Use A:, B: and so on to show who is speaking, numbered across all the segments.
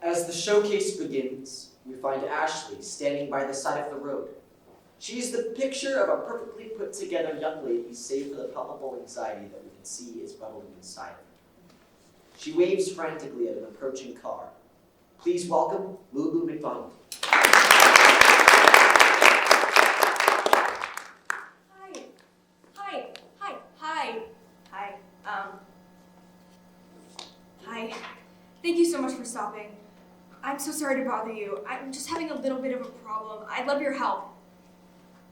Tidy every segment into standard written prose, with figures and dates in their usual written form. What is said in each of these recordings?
A: As the showcase begins, we find Ashley standing by the side of the road. She is the picture of a perfectly put together young lady, save for the palpable anxiety that we can see is bubbling inside of her. She waves frantically at an approaching car. Please welcome Lulu McDonald.
B: Hi. Thank you so much for stopping. I'm so sorry to bother you. I'm just having a little bit of a problem. I'd love your help.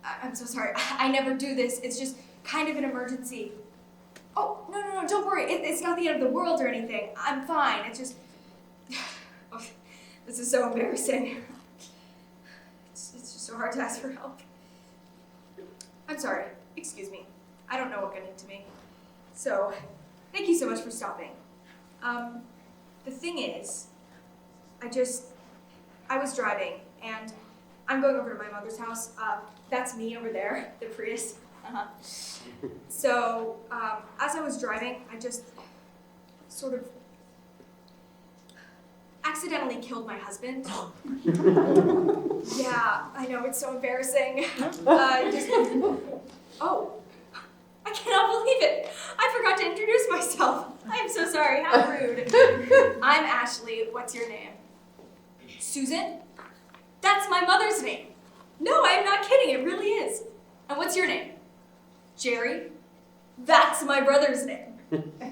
B: I'm so sorry. I never do this. It's just kind of an emergency. Oh, no, don't worry. It's not the end of the world or anything. I'm fine. It's just... Oh, this is so embarrassing. It's just so hard to ask for help. I'm sorry. Excuse me. I don't know what got into me. So, thank you so much for stopping. The thing is, I was driving, and I'm going over to my mother's house. That's me over there, the Prius. So, as I was driving, I just sort of accidentally killed my husband. Yeah, I know, it's so embarrassing. Oh, I cannot believe it. I forgot to introduce myself. I am so sorry, how rude. I'm Ashley, what's your name? Susan? That's my mother's name. No, I am not kidding, it really is. And what's your name? Jerry? That's my brother's name.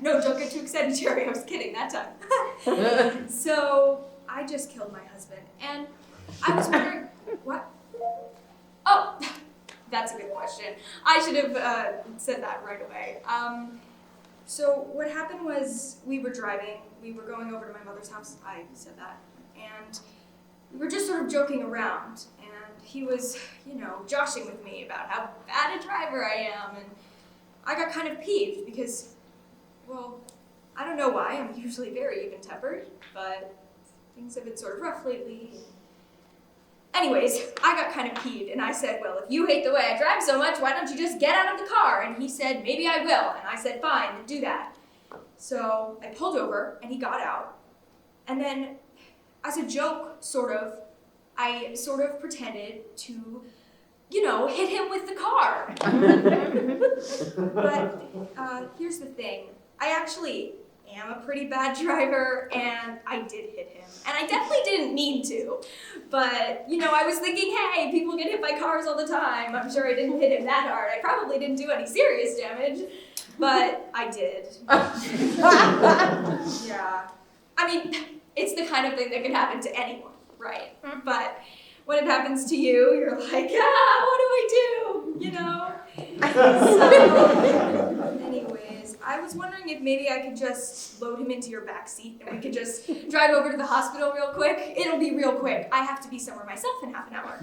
B: No, don't get too excited, Jerry, I was kidding that time. So, I just killed my husband, and I was wondering, what? Oh, that's a good question. I should have said that right away. So what happened was we were driving, we were going over to my mother's house, I said that, and we were just sort of joking around, and he was, joshing with me about how bad a driver I am, and I got kind of peeved because, well, I don't know why, I'm usually very even-tempered, but things have been sort of rough lately. Anyways, I got kind of peeved, and I said, well, if you hate the way I drive so much, why don't you just get out of the car? And he said, maybe I will. And I said, fine, then do that. So I pulled over, and he got out. And then, as a joke, I sort of pretended to, hit him with the car. But here's the thing. I actually am a pretty bad driver, and I did hit him. And I definitely didn't mean to, but, I was thinking, hey, people get hit by cars all the time. I'm sure I didn't hit him that hard. I probably didn't do any serious damage, but I did. Yeah. I mean, it's the kind of thing that can happen to anyone, right? But when it happens to you, you're like, what do I do? So, anyways, I was wondering if maybe I could just load him into your back seat and we could just drive over to the hospital real quick. It'll be real quick. I have to be somewhere myself in half an hour.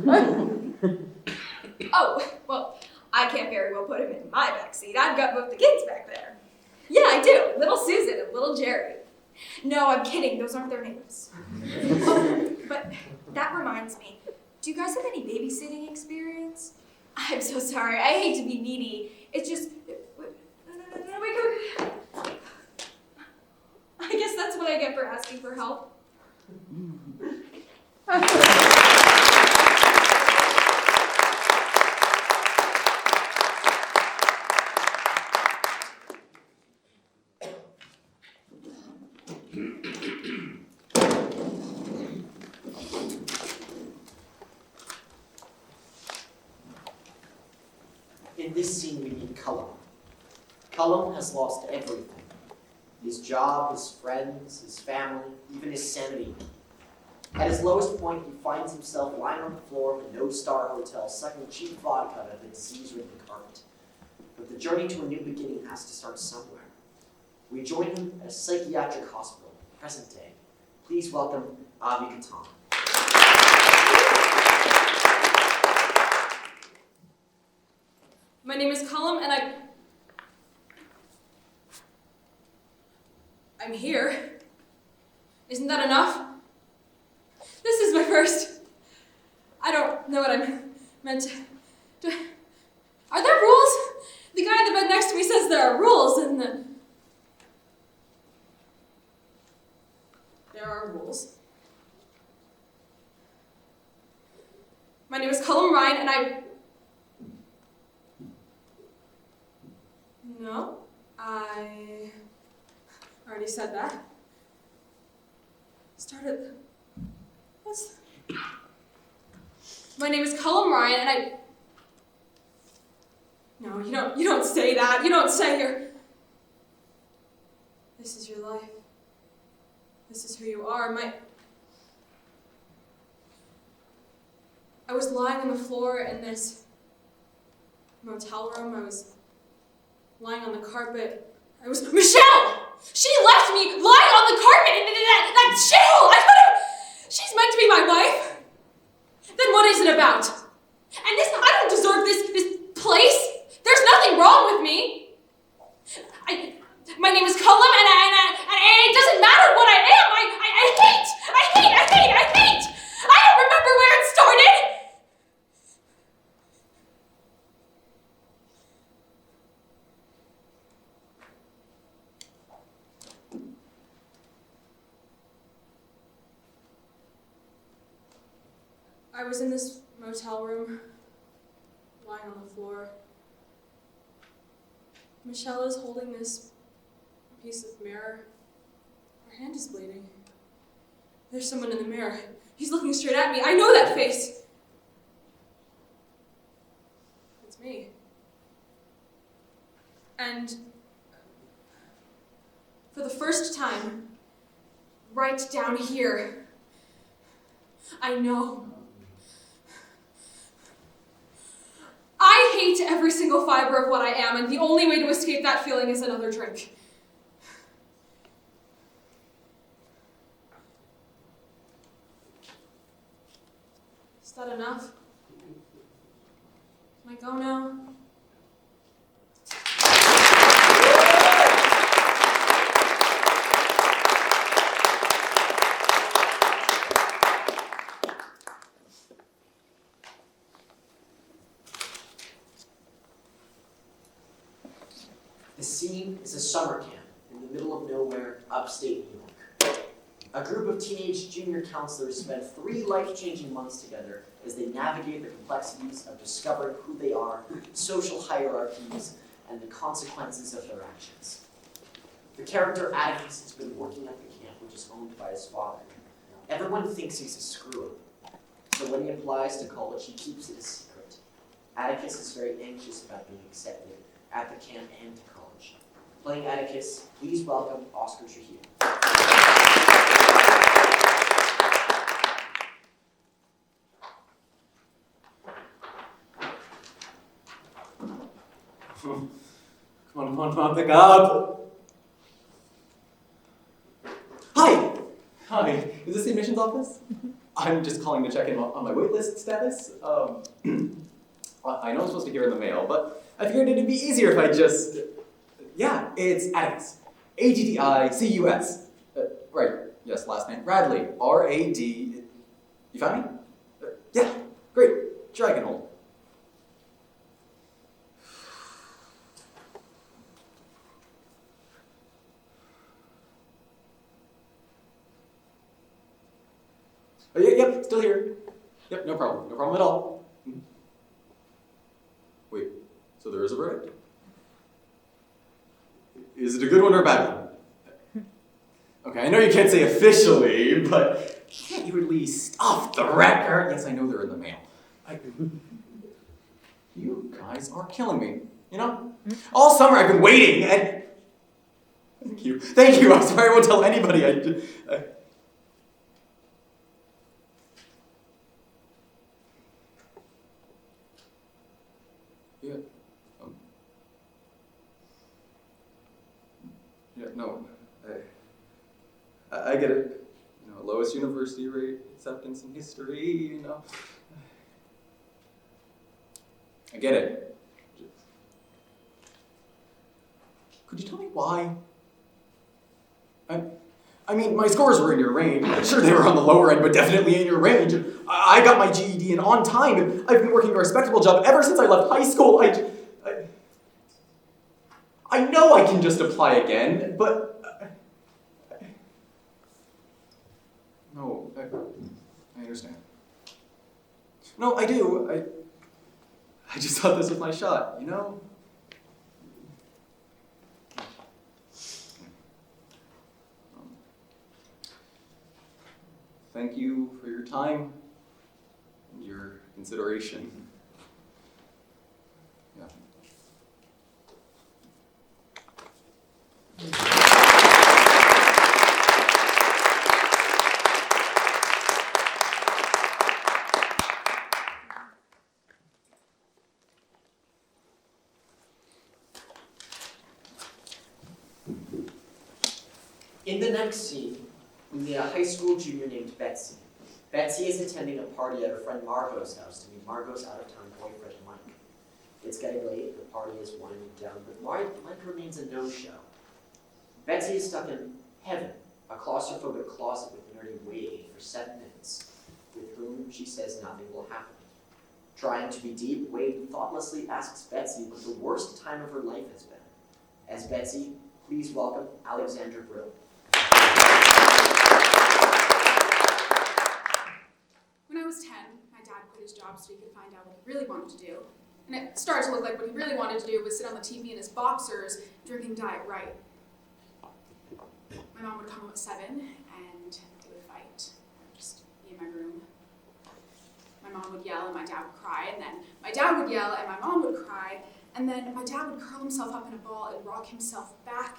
B: Oh, well, I can't very well put him in my back seat. I've got both the kids back there. Yeah, I do. Little Susan and little Jerry. No, I'm kidding. Those aren't their names. Oh, but that reminds me. Do you guys have any babysitting experience? I'm so sorry. I hate to be needy. It's just... No, wait. I guess that's what I get for asking for help.
A: In this scene, we meet Cullum. Cullum has lost everything. His job, his friends, his family, even his sanity. At his lowest point, he finds himself lying on the floor of a no-star hotel, sucking cheap vodka out of a disease-ridden carpet. But the journey to a new beginning has to start somewhere. We join him at a psychiatric hospital, present day. Please welcome Avi Katan.
B: name is Cullum, and I'm here. Isn't that enough? This is my first. I don't know what I'm meant to do. Are there rules? The guy in the bed next to me says there are rules, and there are rules. My name is Cullum Ryan, and No, I already said that. My name is Cullum Ryan, and No, you don't say that. You don't say This is your life. This is who you are. I was lying on the floor in this motel room. I was lying on the carpet. Michelle! She left me lying on the carpet in that shithole! She's meant to be my wife. Then what is it about? And I don't deserve this place. There's nothing wrong with me. My name is Cullum, and it doesn't matter what I am. I hate. I don't remember where it started. I was in this motel room, lying on the floor. Michelle is holding this piece of mirror. Her hand is bleeding. There's someone in the mirror. He's looking straight at me. I know that face. It's me. And for the first time, right down here, I know. I hate every single fiber of what I am, and the only way to escape that feeling is another drink. Is that enough? Can I go now?
A: The scene is a summer camp in the middle of nowhere, upstate New York. A group of teenage junior counselors spend 3 life-changing months together as they navigate the complexities of discovering who they are, social hierarchies, and the consequences of their actions. The character Atticus has been working at the camp, which is owned by his father. Everyone thinks he's a screw-up, so when he applies to college, he keeps it a secret. Atticus is very anxious about being accepted at the camp and to college. Playing Atticus, please welcome Oscar Trujillo.
C: Come on, pick up.
A: Hi!
C: Hi, is this the admissions office? I'm just calling to check in on my waitlist status. I know I'm supposed to hear in the mail, but I figured it'd be easier if I just... Yeah, it's Atticus. Atticus. Right, yes, last name. Radley. R-A-D... You found me? Yeah, great. Sure, I can hold. Oh, yep, still here. Yep, no problem at all. Wait, so there is a verdict? Is it a good one or a bad one? Okay, I know you can't say officially, but can't you at least off the record? Yes, I know they're in the mail. You guys are killing me, you know? All summer I've been waiting and... Thank you, I'm sorry I won't tell anybody. I get it. You know, lowest university rate acceptance in history, you know. I get it. Why? I mean, my scores were in your range. Sure, they were on the lower end, but definitely in your range. I got my GED and on time, and I've been working a respectable job ever since I left high school. I know I can just apply again, but... No, I understand. No, I do. I just thought this was my shot, you know? Thank you for your time and your consideration. Yeah.
A: In the next scene, we meet a high school junior named Betsy. Betsy is attending a party at her friend Margot's house to meet Margot's out-of-town boyfriend, Mike. It's getting late, the party is winding down, but Mike remains a no-show. Betsy is stuck in heaven, a claustrophobic closet with Nerdy waiting for 7 minutes, with whom she says nothing will happen. Trying to be deep, Wade thoughtlessly asks Betsy what the worst time of her life has been. As Betsy, please welcome Alexandra Brill.
D: When I was 10, my dad quit his job so he could find out what he really wanted to do. And it started to look like what he really wanted to do was sit on the TV in his boxers, drinking Diet Right. My mom would come home at 7, and they would fight. I would just be in my room. My mom would yell, and my dad would cry, and then my dad would yell, and my mom would cry, and then my dad would curl himself up in a ball and rock himself back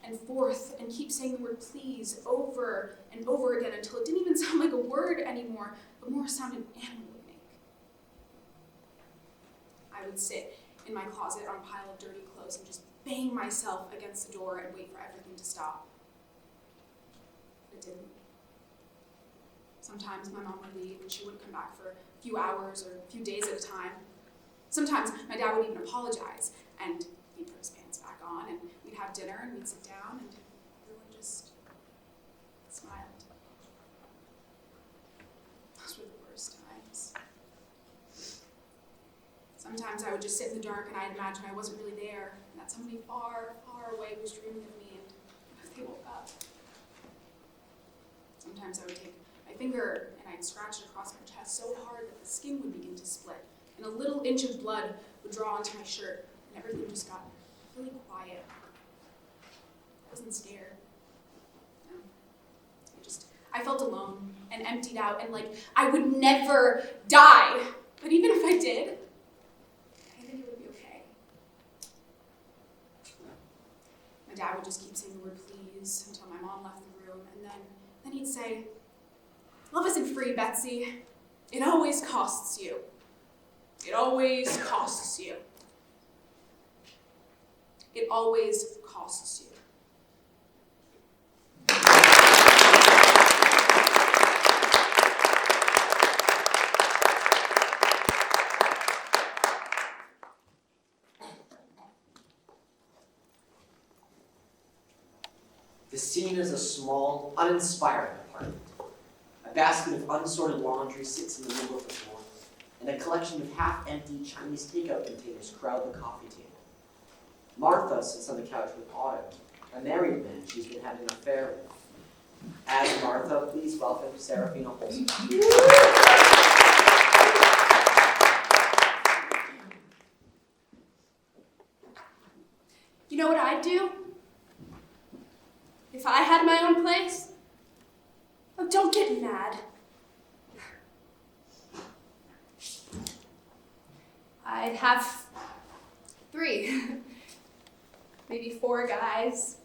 D: and forth and keep saying the word please over and over again until it didn't even sound like a word anymore, but more a sound an animal would make. I would sit in my closet on a pile of dirty clothes and just bang myself against the door and wait for everything to stop. But it didn't. Sometimes my mom would leave and she wouldn't come back for a few hours or a few days at a time. Sometimes my dad would even apologize and he'd put his pants back on and we'd have dinner and we'd sit down and everyone just smiled. Those were the worst times. Sometimes I would just sit in the dark and I'd imagine I wasn't really there and that somebody far, far away was dreaming of me and they woke up. Sometimes I would take my finger and I'd scratch it across my chest so hard that the skin would begin to split and a little inch of blood would draw onto my shirt and everything just got really quiet. I wasn't scared. No. I felt alone and emptied out and like I would never die. But even if I did, I think it would be okay. My dad would just keep saying the word please until my mom left the room and then he'd say, love isn't free, Betsy. It always costs you. It always costs you. It always costs you.
A: The scene is a small, uninspiring apartment. A basket of unsorted laundry sits in the middle of the floor, and a collection of half-empty Chinese takeout containers crowd the coffee table. Martha sits on the couch with Otto, a married man she's been having an affair with. As Martha, please welcome Serafina Holson.
D: You know what I'd do? If I had my own place? Oh, don't get mad. I'd have 3, maybe 4 guys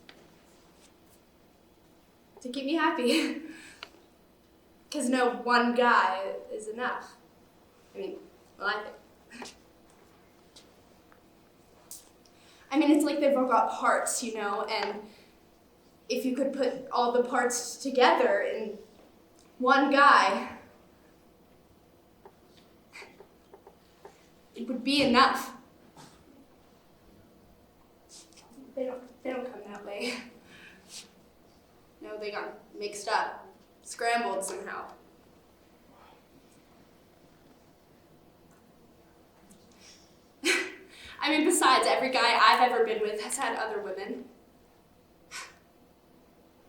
D: to keep me happy. Because no one guy is enough. I mean, well, I mean, it's like they've all got parts, you know, and if you could put all the parts together in one guy, it would be enough. They don't come that scrambled somehow. I mean, besides, every guy I've ever been with has had other women.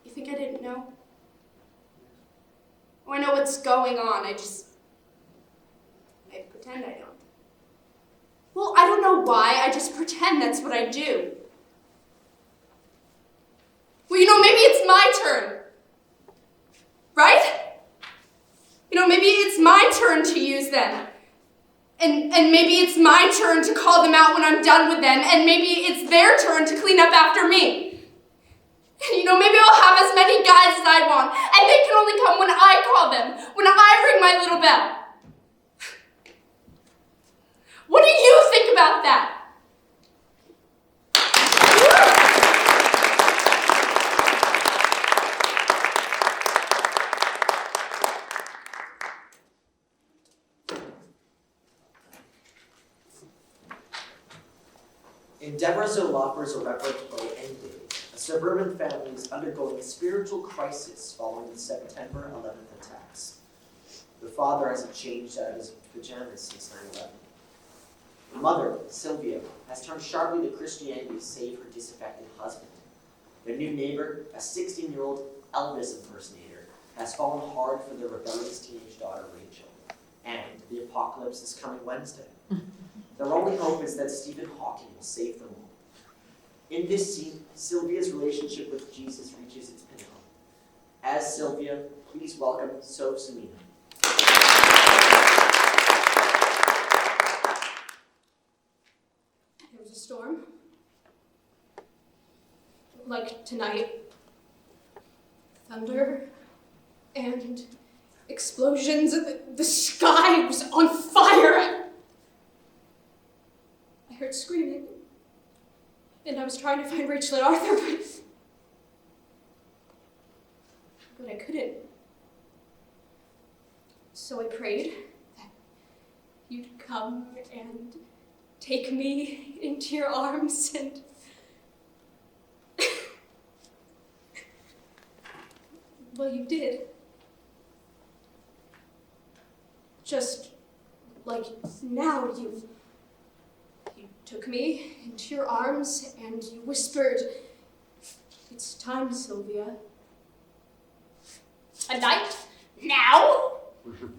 D: You think I didn't know? Oh, I know what's going on, I pretend I don't. Well, I don't know why, I just pretend that's what I do. Well, maybe it's my turn. Right? Maybe it's my turn to use them. And maybe it's my turn to call them out when I'm done with them, and maybe it's their turn to clean up after me. Maybe I'll have as many guys as I want, and they can only come when I call them, when I ring my little bell. What do you think about that?
A: In Deborah Zoloffer's irreverent play Endgame, a suburban family is undergoing a spiritual crisis following the September 11th attacks. The father hasn't changed out of his pajamas since 9/11. The mother, Sylvia, has turned sharply to Christianity to save her disaffected husband. Their new neighbor, a 16-year-old Elvis impersonator, has fallen hard for their rebellious teenage daughter, Rachel. And the apocalypse is coming Wednesday. Their only hope is that Stephen Hawking will save them all. In this scene, Sylvia's relationship with Jesus reaches its pinnacle. As Sylvia, please welcome Soph Samina.
D: There was a storm. Like tonight. Thunder and explosions. The sky was on fire. I heard screaming. And I was trying to find Rachel and Arthur, but I couldn't. So I prayed that you'd come and take me into your arms and well, you did. Just like now, you took me into your arms and you whispered, "It's time, Sylvia." A night? Now?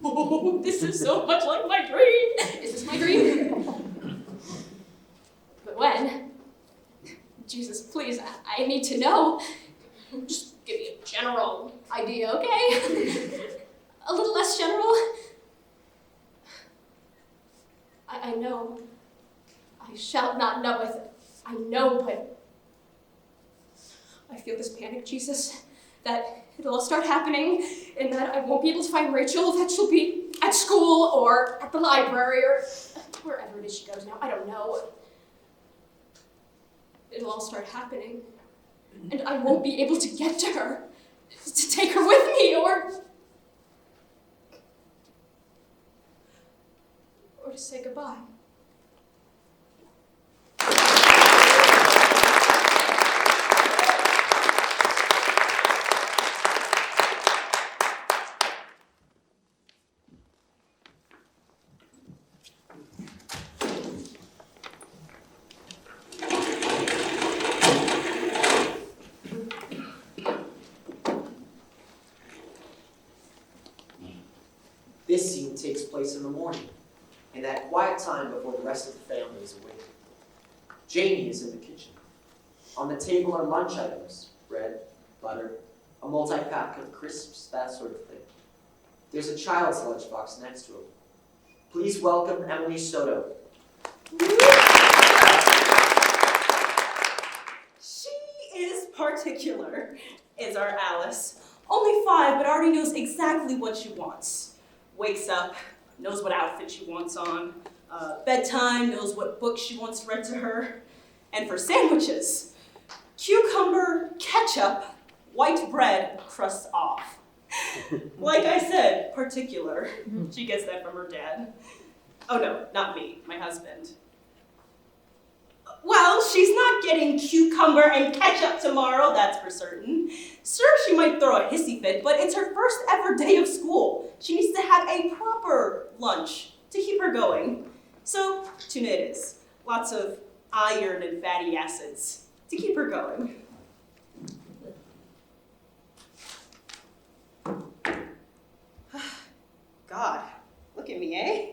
D: Oh, this is so much like my dream. Is this my dream? But when? Jesus, please, I need to know. Just give me a general idea, okay? A little less general. I know. I shall not knoweth. I know, but I feel this panic, Jesus, that it'll all start happening, and that I won't be able to find Rachel, that she'll be at school, or at the library, or wherever it is she goes now, I don't know. It'll all start happening, and I won't be able to get to her, to take her with me, or to say goodbye.
A: This scene takes place in the morning, in that quiet time before the rest of the family is awake. Janie is in the kitchen. On the table are lunch items, bread, butter, a multi-pack of crisps, that sort of thing. There's a child's lunchbox next to him. Please welcome Emily Soto.
E: She is particular, is our Alice. Only 5, but already knows exactly what she wants. Wakes up, knows what outfit she wants on. Bedtime, knows what book she wants read to her. And for sandwiches, cucumber, ketchup, white bread, crust off. Like I said, particular. She gets that from her dad. Oh no, not me, my husband. Well, she's not getting cucumber and ketchup tomorrow, that's for certain. Sure, she might throw a hissy fit, but it's her first ever day of school. She needs to have a proper lunch to keep her going. So, tuna it is. Lots of iron and fatty acids to keep her going. God, look at me, eh?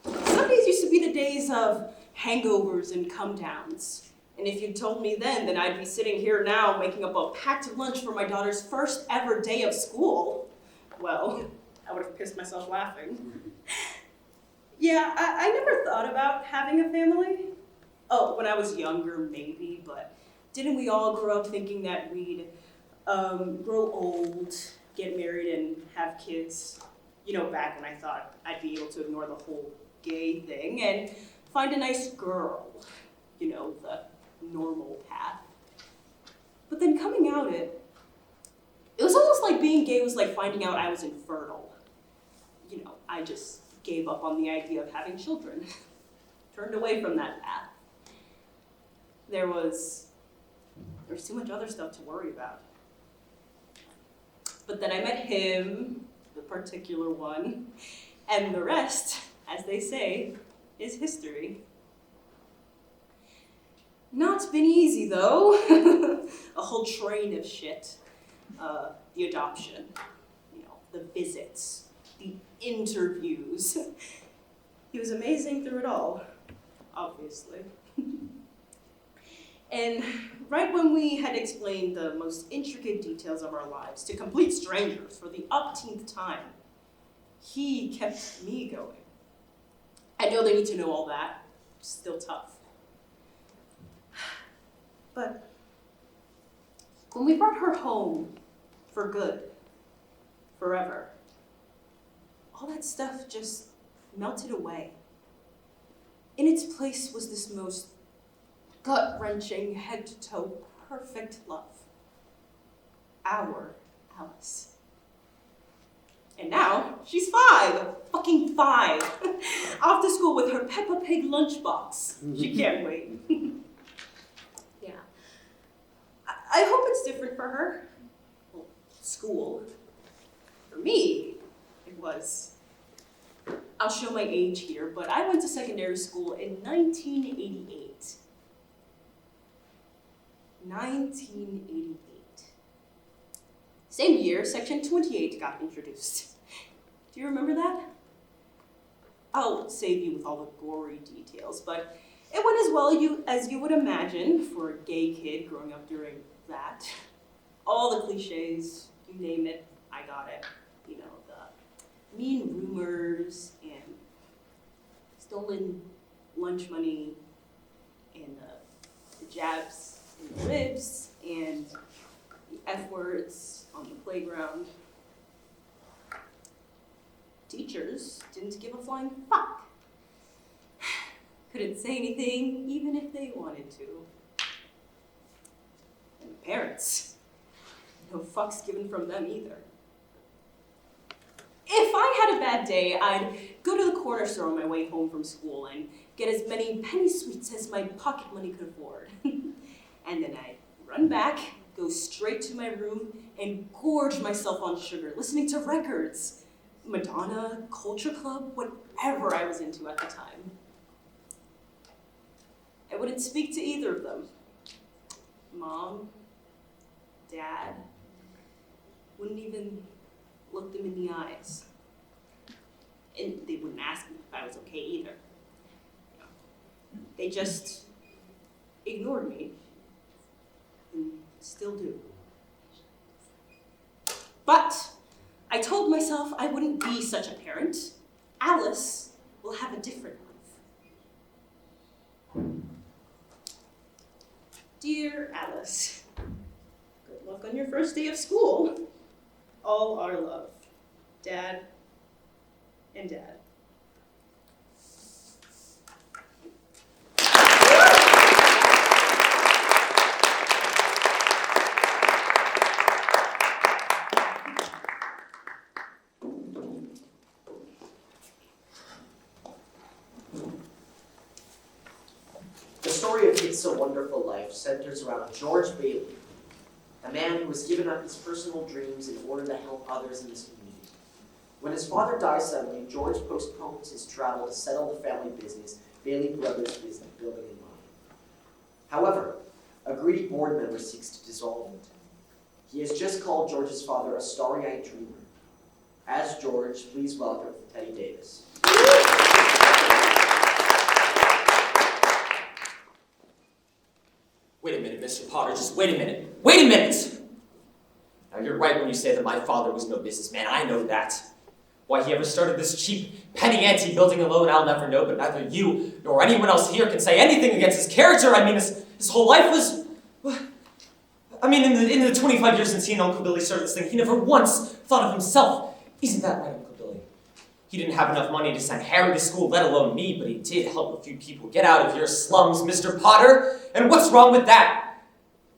E: Sundays used to be the days of hangovers and come-downs. And if you'd told me then I'd be sitting here now making up a packed lunch for my daughter's first ever day of school, well, I would have pissed myself laughing. Yeah, I never thought about having a family. Oh, when I was younger, maybe, but didn't we all grow up thinking that we'd grow old, get married, and have kids? You know, back when I thought I'd be able to ignore the whole gay thing and find a nice girl, you know, the normal path. But then coming out it was almost like being gay was like finding out I was infertile. You know, I just gave up on the idea of having children, turned away from that path. There was too much other stuff to worry about. But then I met him, the particular one, and the rest, as they say, is history. Not been easy, though. A whole train of shit. The adoption, you know, the visits, the interviews. He was amazing through it all, obviously. And right when we had explained the most intricate details of our lives to complete strangers for the umpteenth time, he kept me going. I know they need to know all that. It's still tough. But when we brought her home for good, forever, all that stuff just melted away. In its place was this most gut-wrenching, head-to-toe, perfect love. Our Alice. And now, she's 5, fucking 5. Off to school with her Peppa Pig lunchbox. She can't wait. Yeah. I hope it's different for her. Well, school. For me, it was. I'll show my age here, but I went to secondary school in 1988. 1988. Same year, Section 28 got introduced. Do you remember that? I'll save you with all the gory details, but it went as well as you would imagine for a gay kid growing up during that. All the cliches, you name it, I got it. You know, the mean rumors and stolen lunch money and the jabs in the ribs and the F words on the playground. Teachers didn't give a flying fuck. Couldn't say anything even if they wanted to. And parents, no fucks given from them either. If I had a bad day, I'd go to the corner store on my way home from school and get as many penny sweets as my pocket money could afford. And then I'd run back, go straight to my room, and gorge myself on sugar, listening to records. Madonna, Culture Club, whatever I was into at the time. I wouldn't speak to either of them. Mom, Dad, wouldn't even look them in the eyes. And they wouldn't ask me if I was okay either. They just ignored me, and still do. But I told myself I wouldn't be such a parent. Alice will have a different life. Dear Alice, good luck on your first day of school. All our love. Dad and Dad.
A: The story of It's a Wonderful Life centers around George Bailey, a man who has given up his personal dreams in order to help others in his community. When his father dies suddenly, George postpones his travel to settle the family business, Bailey Brothers Business Building and Mining. However, a greedy board member seeks to dissolve it. He has just called George's father a starry-eyed dreamer. As George, please welcome Teddy Davis.
F: Wait a minute, Mr. Potter, just wait a minute. Wait a minute! Now, you're right when you say that my father was no businessman. I know that. Why he ever started this cheap, penny-ante building alone, I'll never know, but neither you nor anyone else here can say anything against his character. I mean, his whole life was... I mean, in the 25 years since he and Uncle Billy started this thing, he never once thought of himself. Isn't that right, Uncle Billy? He didn't have enough money to send Harry to school, let alone me, but he did help a few people get out of your slums, Mr. Potter. And what's wrong with that?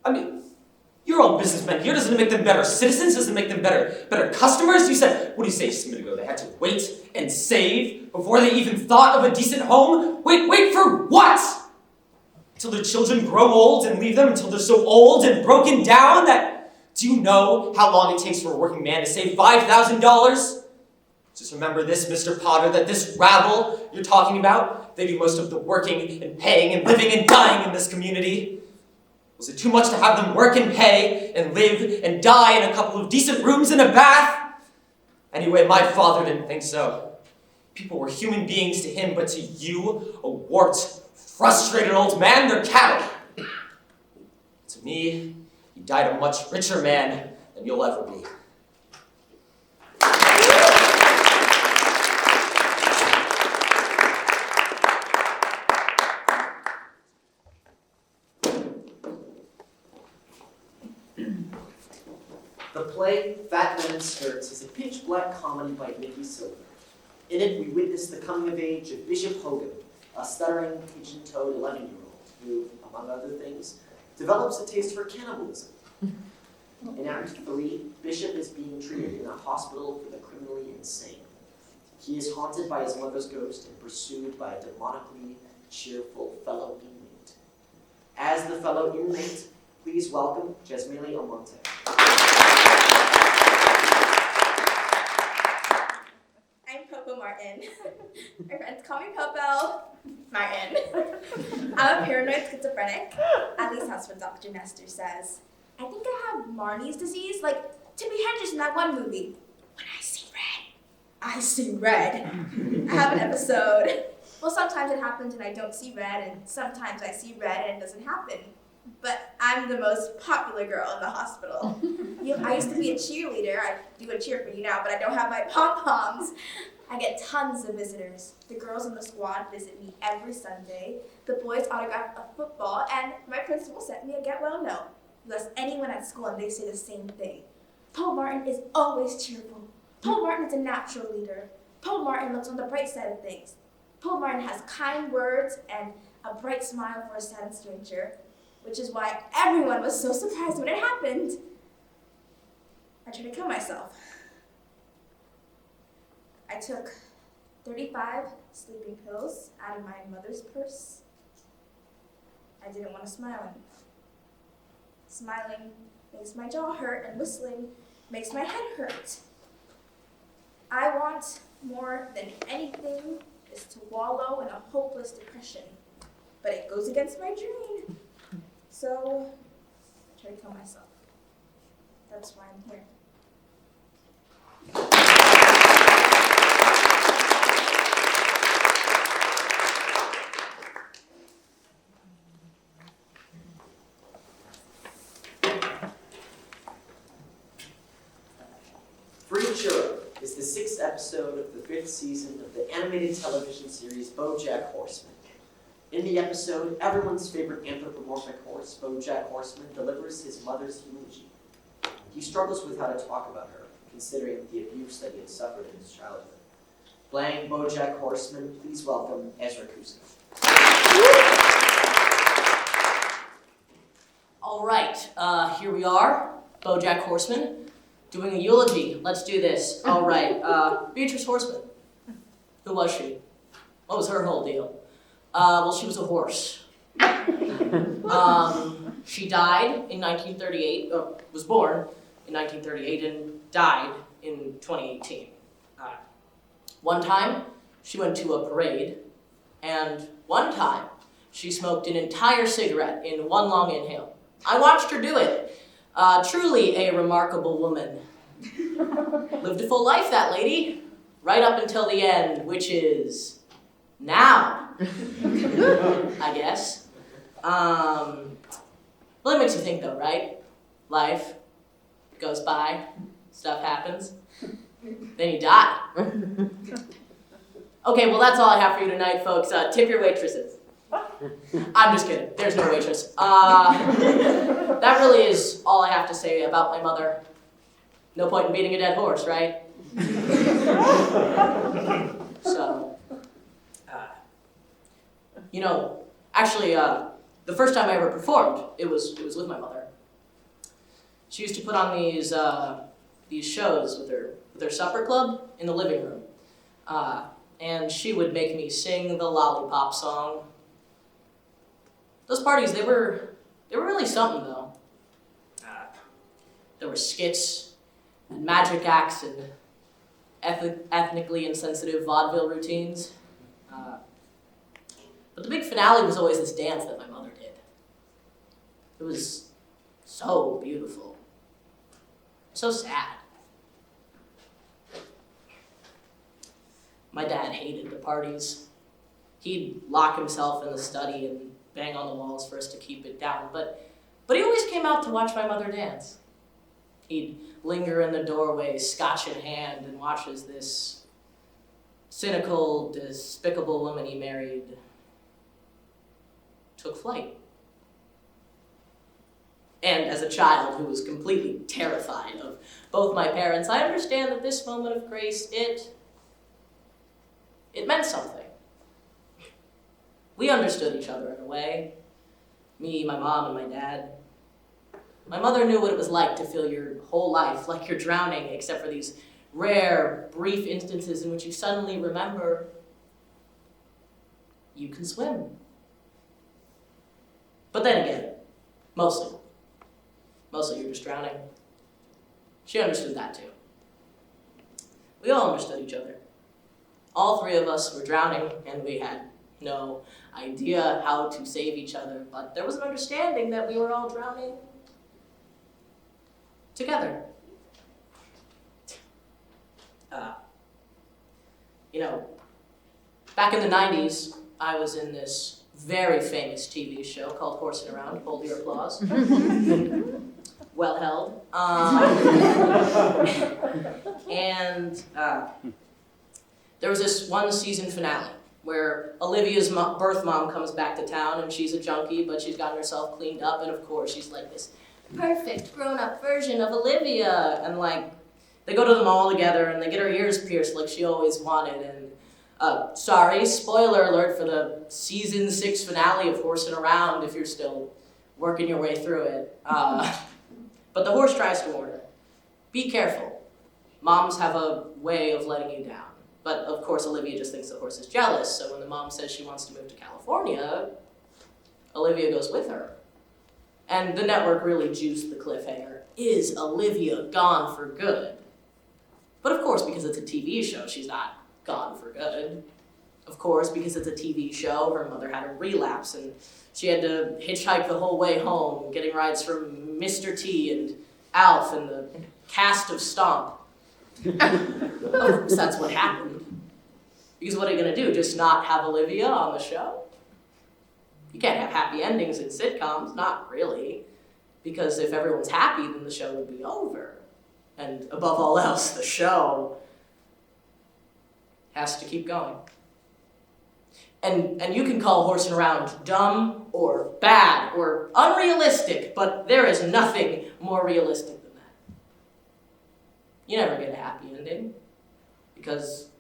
F: I mean, you're all businessmen here. Doesn't it make them better citizens? Doesn't it make them better customers? You said, what do you say just a minute ago? They had to wait and save before they even thought of a decent home? Wait for what? Until their children grow old and leave them until they're so old and broken down that... Do you know how long it takes for a working man to save $5,000? Just remember this, Mr. Potter, that this rabble you're talking about, they do most of the working and paying and living and dying in this community. Was it too much to have them work and pay and live and die in a couple of decent rooms and a bath? Anyway, my father didn't think so. People were human beings to him, but to you, a warped, frustrated old man, they're cattle. To me, you died a much richer man than you'll ever be.
A: The play Fat Men in Skirts is a pitch-black comedy by Nikki Silver. In it, we witness the coming of age of Bishop Hogan, a stuttering, pigeon-toed 11-year-old who, among other things, develops a taste for cannibalism. In Act 3, Bishop is being treated in a hospital for the criminally insane. He is haunted by his mother's ghost and pursued by a demonically cheerful fellow inmate. As the fellow inmate, please welcome Jasmine Almonte.
B: I'm Popo Martin. My friends call me Popo Martin. I'm a paranoid schizophrenic. At least that's what Dr. Nestor says. I think I have Marnie's disease, like Timmy Hedges in that one movie. When I see red, I see red. I have an episode. Well, sometimes it happens and I don't see red, and sometimes I see red and it doesn't happen. But I'm the most popular girl in the hospital. I used to be a cheerleader. I do a cheer for you now, but I don't have my pom-poms. I get tons of visitors. The girls in the squad visit me every Sunday. The boys autograph a football, and my principal sent me a get well note. You ask anyone at school and they say the same thing. Paul Martin is always cheerful. Paul Martin is a natural leader. Paul Martin looks on the bright side of things. Paul Martin has kind words and a bright smile for a sad stranger, which is why everyone was so surprised when it happened. I tried to kill myself. I took 35 sleeping pills out of my mother's purse. I didn't want to smile anymore. Smiling makes my jaw hurt, and whistling makes my head hurt. I want more than anything is to wallow in a hopeless depression, but it goes against my dream. So I try to kill myself. That's why I'm here.
A: Free Churro is the 6th episode of the 5th season of the animated television series BoJack Horseman. In the episode, everyone's favorite anthropomorphic horse, BoJack Horseman, delivers his mother's eulogy. He struggles with how to talk about her, considering the abuse that he had suffered in his childhood. Playing BoJack Horseman, please welcome Ezra Kuska.
G: All right, here we are, BoJack Horseman, doing a eulogy. Let's do this. All right, Beatrice Horseman. Who was she? What was her whole deal? Well, she was a horse. She died in 1938, was born in 1938 and died in 2018. One time, she went to a parade, and one time, she smoked an entire cigarette in one long inhale. I watched her do it. Truly a remarkable woman. Lived a full life, that lady, right up until the end, which is now, I guess. Well, it makes you think though, right? Life goes by, stuff happens, then you die. Okay, well that's all I have for you tonight, folks. Tip your waitresses. I'm just kidding, there's no waitress. That really is all I have to say about my mother. No point in beating a dead horse, right? So, actually, the first time I ever performed, it was with my mother. She used to put on these shows with her supper club in the living room, and she would make me sing the lollipop song. Those parties, they were really something though. There were skits and magic acts and ethnically insensitive vaudeville routines. But the big finale was always this dance that my mother did. It was so beautiful. So sad. My dad hated the parties. He'd lock himself in the study and bang on the walls for us to keep it down. But he always came out to watch my mother dance. He'd linger in the doorway, scotch in hand, and watch as this cynical, despicable woman he married took flight. And as a child who was completely terrified of both my parents, I understand that this moment of grace, it meant something. We understood each other in a way. Me, my mom, and my dad. My mother knew what it was like to feel your whole life like you're drowning, except for these rare, brief instances in which you suddenly remember you can swim. But then again, mostly you're just drowning. She understood that too. We all understood each other. All three of us were drowning, and we had no idea how to save each other, but there was an understanding that we were all drowning together. Back in the 90s, I was in this very famous TV show called Horsing Around. Hold your applause. Well held. And there was this one season finale where Olivia's birth mom comes back to town, and she's a junkie, but she's gotten herself cleaned up, and of course she's like this perfect grown-up version of Olivia, and they go to the mall together and they get her ears pierced like she always wanted, and sorry, spoiler alert for the season 6 finale of Horsing Around if you're still working your way through it. But the horse tries to warn her. Be careful. Moms have a way of letting you down. But of course Olivia just thinks the horse is jealous, so when the mom says she wants to move to California, Olivia goes with her. And the network really juiced the cliffhanger. Is Olivia gone for good? But of course, because it's a TV show, she's not gone for good. Of course, because it's a TV show, her mother had a relapse, and she had to hitchhike the whole way home, getting rides from Mr. T and Alf and the cast of Stomp. Of course, that's what happened. Because what are you going to do, just not have Olivia on the show? You can't have happy endings in sitcoms, not really. Because if everyone's happy, then the show would be over. And above all else, the show has to keep going. And you can call Horsing Around dumb or bad or unrealistic, but there is nothing more realistic than that. You never get a happy ending, because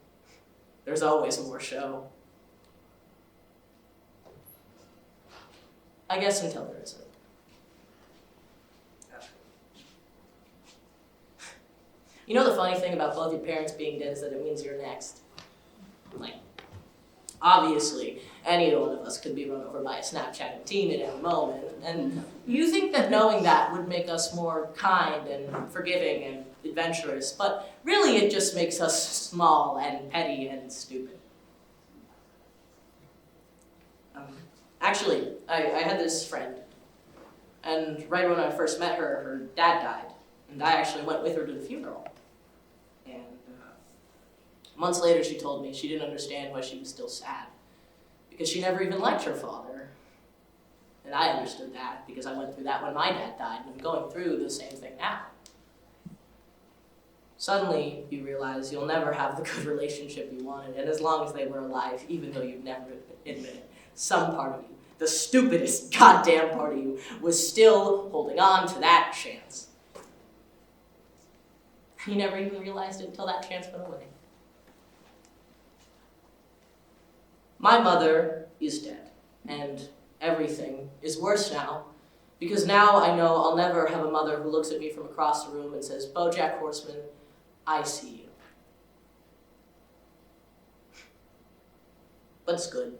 G: there's always more show. I guess until there isn't. You know the funny thing about both your parents being dead is that it means you're next. Obviously, any one of us could be run over by a Snapchatting teen at any moment, and you think that knowing that would make us more kind and forgiving and adventurous, but really it just makes us small and petty and stupid. Actually, I had this friend, and right when I first met her, her dad died, and I actually went with her to the funeral. And months later, she told me she didn't understand why she was still sad, because she never even liked her father. And I understood that, because I went through that when my dad died, and I'm going through the same thing now. Suddenly, you realize you'll never have the good relationship you wanted, and as long as they were alive, even though you'd never admit it, some part of you, the stupidest goddamn part of you, was still holding on to that chance. You never even realized it until that chance went away. My mother is dead, and everything is worse now, because now I know I'll never have a mother who looks at me from across the room and says, "BoJack Horseman, I see you." But it's good.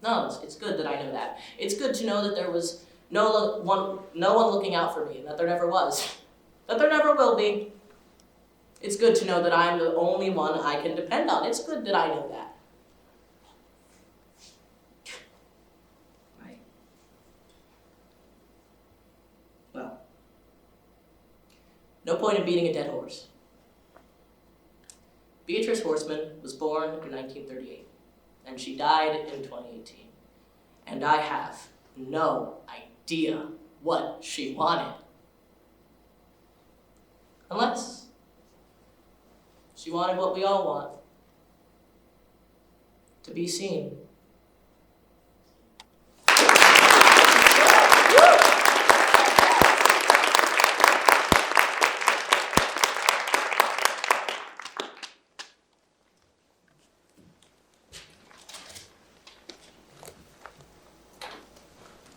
G: No, it's good that I know that. It's good to know that there was no one looking out for me, and that there never was. That there never will be. It's good to know that I'm the only one I can depend on. It's good that I know that. Right. Well, no point in beating a dead horse. Beatrice Horseman was born in 1938. And she died in 2018. And I have no idea what she wanted. Unless she wanted what we all want. To be seen.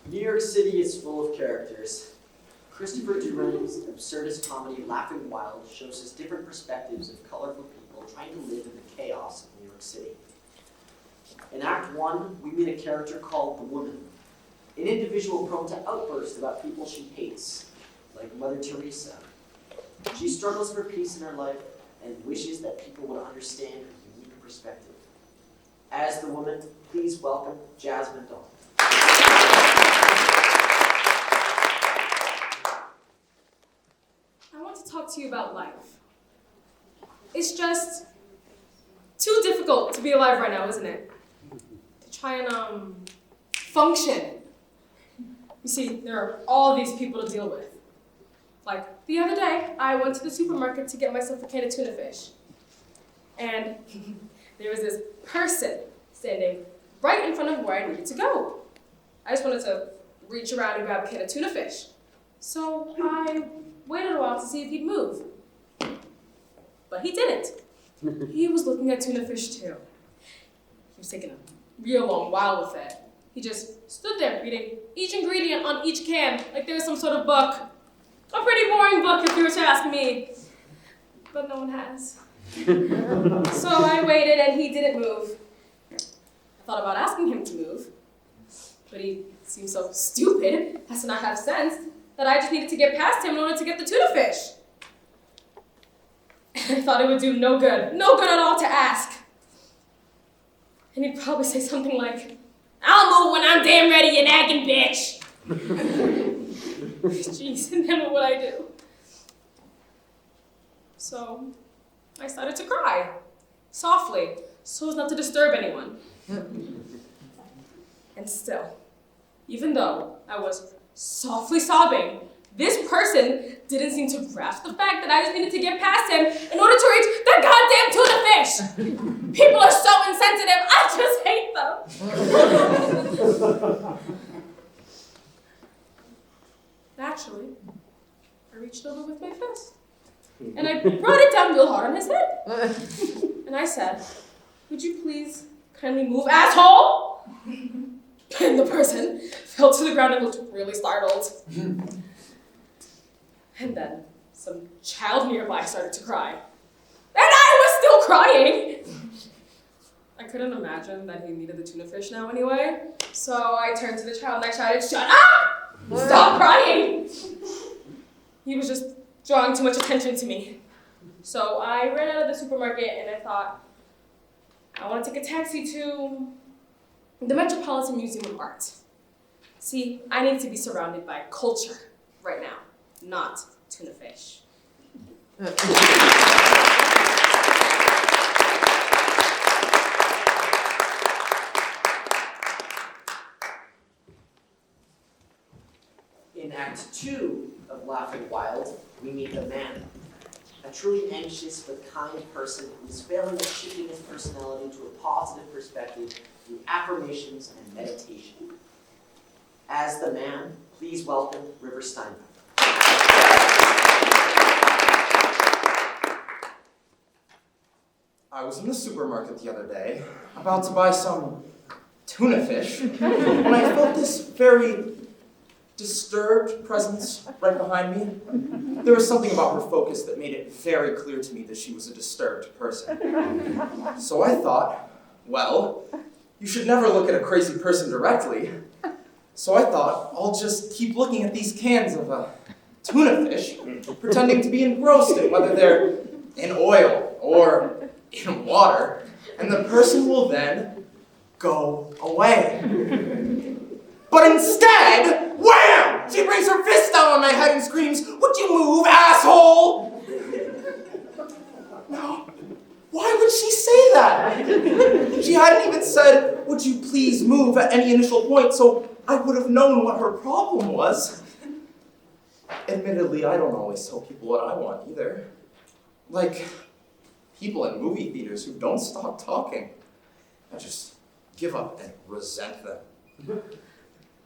A: New York City is full of characters. Christopher Duran's absurdist comedy Laughing Wild shows us different perspectives of colorful people trying to live in the chaos of New York City. In Act 1, we meet a character called the Woman, an individual prone to outburst about people she hates, like Mother Teresa. She struggles for peace in her life and wishes that people would understand her unique perspective. As the Woman, please welcome Jasmine Dahl.
D: I want to talk to you about life. It's just too difficult to be alive right now, isn't it? To try and function. You see, there are all these people to deal with. Like the other day, I went to the supermarket to get myself a can of tuna fish. And there was this person standing right in front of where I needed to go. I just wanted to reach around and grab a can of tuna fish. So I waited a while to see if he'd move. But he didn't. He was looking at tuna fish too. He was taking a real long while with it. He just stood there reading each ingredient on each can like there was some sort of book. A pretty boring book if you were to ask me. But no one has. So I waited and he didn't move. I thought about asking him to move, but he seemed so stupid as to not have sense that I just needed to get past him in order to get the tuna fish. And I thought it would do no good at all to ask. And he'd probably say something like, "I'll move when I'm damn ready, you nagging bitch." Jeez, and then what would I do? So I started to cry, softly, so as not to disturb anyone. And still, even though I was softly sobbing, this person didn't seem to grasp the fact that I just needed to get past him in order to reach the goddamn tuna fish. People are so insensitive, I just hate them. Actually, I reached over with my fist, and I brought it down real hard on his head. And I said, "Would you please kindly move, asshole?" And the person fell to the ground and looked really startled. And then some child nearby started to cry. And I was still crying! I couldn't imagine that he needed the tuna fish now anyway. So I turned to the child and I shouted, "Shut up! Stop crying!" He was just drawing too much attention to me. So I ran out of the supermarket and I thought, I want to take a taxi to the Metropolitan Museum of Art. See, I need to be surrounded by culture right now, not tuna fish.
A: In Act 2 of Laughing Wild, we meet the man, a truly anxious but kind person who's failing at shifting his personality to a positive perspective through affirmations and meditation. As the man, please welcome River Steinbeck.
H: I was in the supermarket the other day, about to buy some tuna fish, when I felt this very disturbed presence right behind me. There was something about her focus that made it very clear to me that she was a disturbed person. So I thought, well, you should never look at a crazy person directly. So I thought, I'll just keep looking at these cans of tuna fish, pretending to be engrossed in whether they're in oil or in water, and the person will then go away. But instead, wham! She brings her fist down on my head and screams, "Would you move, asshole?" No. Why would she say that? She hadn't even said, "Would you please move," at any initial point, so I would have known what her problem was. Admittedly, I don't always tell people what I want either. Like people in movie theaters who don't stop talking. I just give up and resent them.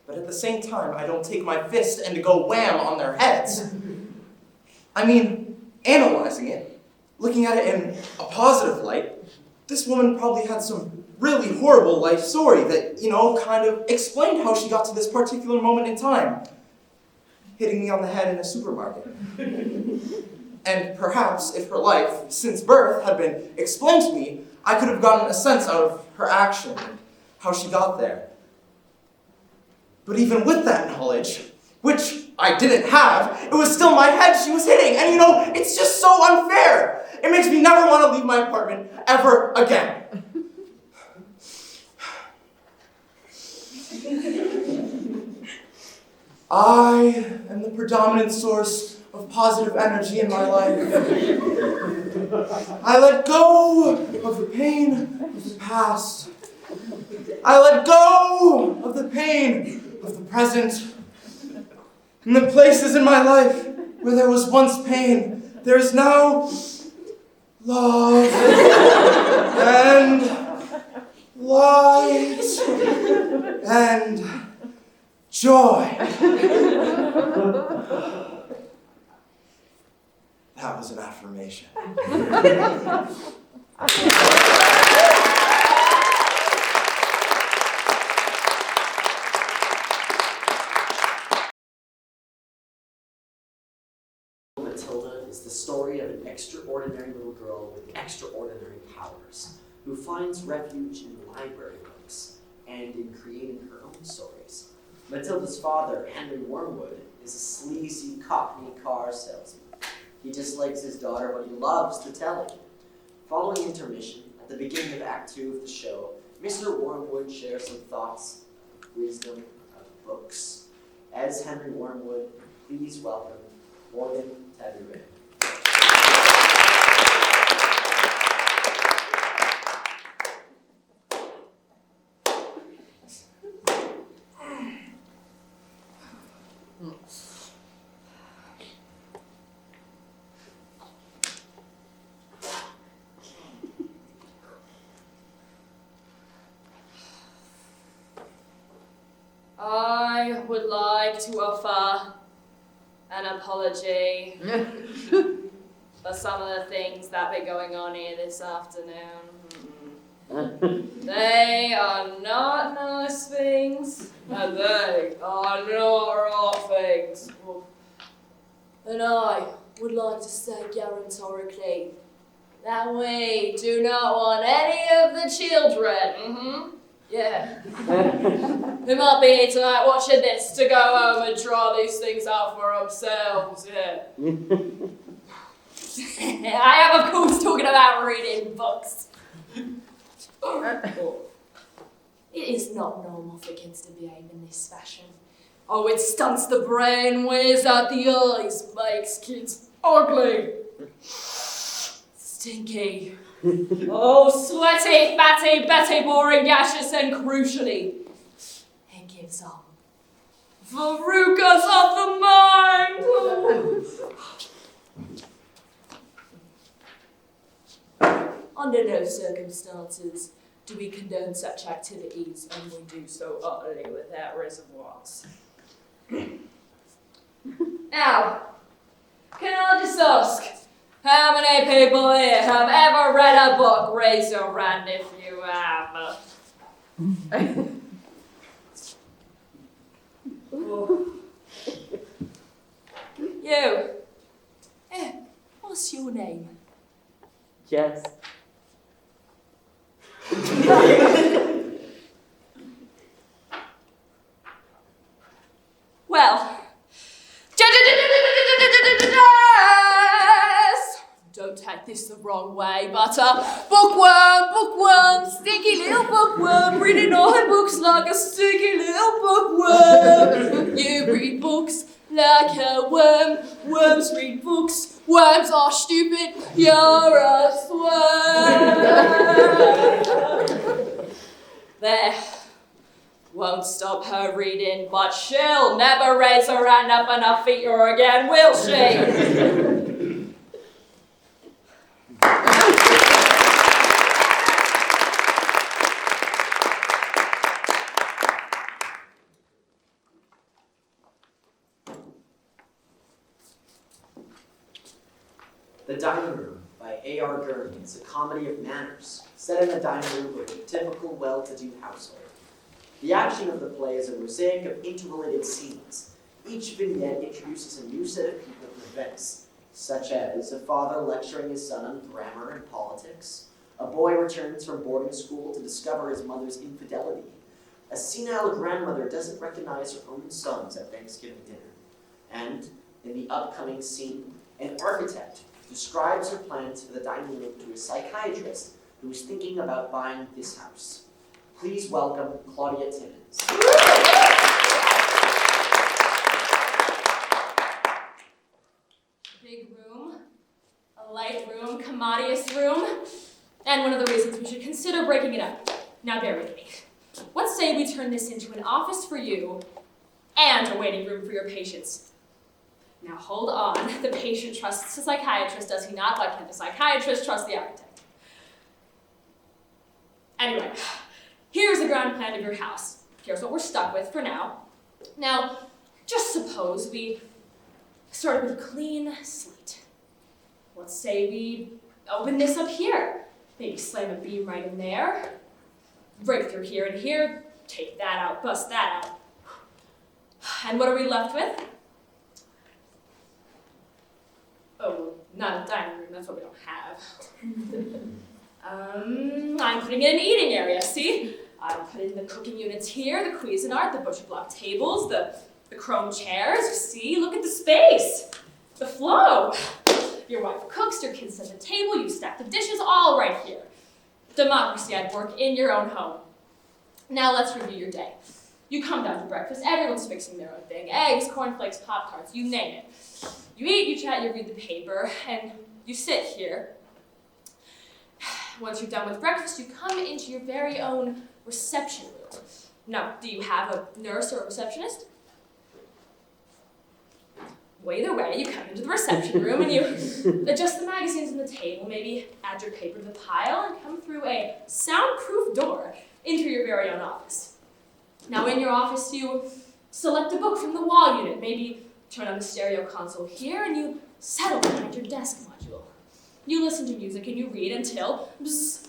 H: But at the same time, I don't take my fist and go wham on their heads. I mean, analyzing it, looking at it in a positive light, this woman probably had some really horrible life story that, kind of explained how she got to this particular moment in time, hitting me on the head in a supermarket. And perhaps if her life, since birth, had been explained to me, I could have gotten a sense out of her action and how she got there. But even with that knowledge, which I didn't have, it was still my head she was hitting. And it's just so unfair. It makes me never want to leave my apartment ever again. I am the predominant source of positive energy in my life. I let go of the pain of the past. I let go of the pain of the present. In the places in my life where there was once pain, there is now love and light and joy. That was an affirmation.
A: Matilda is the story of an extraordinary little girl with extraordinary powers who finds refuge in library books and in creating her own stories. Matilda's father, Henry Wormwood, is a sleazy Cockney car salesman. He dislikes his daughter, but he loves to tell it. Following intermission, at the beginning of Act 2 of the show, Mr. Wormwood shares some thoughts, wisdom of books. As Henry Wormwood, please welcome Morgan Taburet.
D: I would like to offer an apology for some of the things that be going on here this afternoon. They are not nice things, and they are not right things. And I would like to say categorically
G: That way, do not want any of the children. Yeah. They might be here tonight watching this to go home and try these things out for themselves, yeah. I am, of course, talking about reading books. It is not normal for kids to behave in this fashion. Oh, it stunts the brain, wears out the eyes, makes kids ugly. Stinky. Oh, sweaty, fatty, Betty, boring, gaseous, and crucially, it gives off verrucas of the mind. Under no circumstances do we condone such activities, and we do so utterly without reservoirs. Now, can I just ask, how many people here have ever read a book? Raise your hand if you have. You. What's your name?
I: Jess.
G: Well, don't take this the wrong way, but bookworm, sticky little bookworm, reading all her books like a sticky little bookworm. You read books like a worm, worms read books, worms are stupid, you're a swerm. There. Won't stop her reading, but she'll never raise her hand up on her feet or again, will she?
A: The Dining Room by A.R. Gurney is a comedy of manners set in the dining room of a typical well-to-do household. The action of the play is a mosaic of interrelated scenes. Each vignette introduces a new set of people and events, such as a father lecturing his son on grammar and politics, a boy returns from boarding school to discover his mother's infidelity, a senile grandmother doesn't recognize her own sons at Thanksgiving dinner, and, in the upcoming scene, an architect describes her plans for the dining room to a psychiatrist who is thinking about buying this house. Please welcome Claudia Timmons.
G: Big room, a light room, commodious room, and one of the reasons we should consider breaking it up. Now bear with me. Let's say we turn this into an office for you and a waiting room for your patients. Now hold on, the patient trusts the psychiatrist, does he not? Why can't the psychiatrist trust the architect? Anyway, here's the ground plan of your house. Here's what we're stuck with for now. Now, just suppose we started with a clean slate. Let's say we open this up here. Maybe slam a beam right in there. Break through here and here. Take that out, bust that out. And what are we left with? Oh, not a dining room, that's what we don't have. I'm putting in an eating area, see? I'm putting the cooking units here, the Cuisinart, the butcher block tables, the chrome chairs, you see? Look at the space, the flow. Your wife cooks, your kids set the table, you stack the dishes, all right here. Democracy at work in your own home. Now let's review your day. You come down to breakfast, everyone's fixing their own thing. Eggs, cornflakes, Pop-Tarts, you name it. You eat, you chat, you read the paper, and you sit here. Once you're done with breakfast, you come into your very own reception room. Now, do you have a nurse or a receptionist? Well, either way, you come into the reception room and you adjust the magazines on the table, maybe add your paper to the pile, and come through a soundproof door into your very own office. Now, in your office, you select a book from the wall unit, maybe turn on the stereo console here, and you settle behind your desk module. You listen to music and you read until bzz,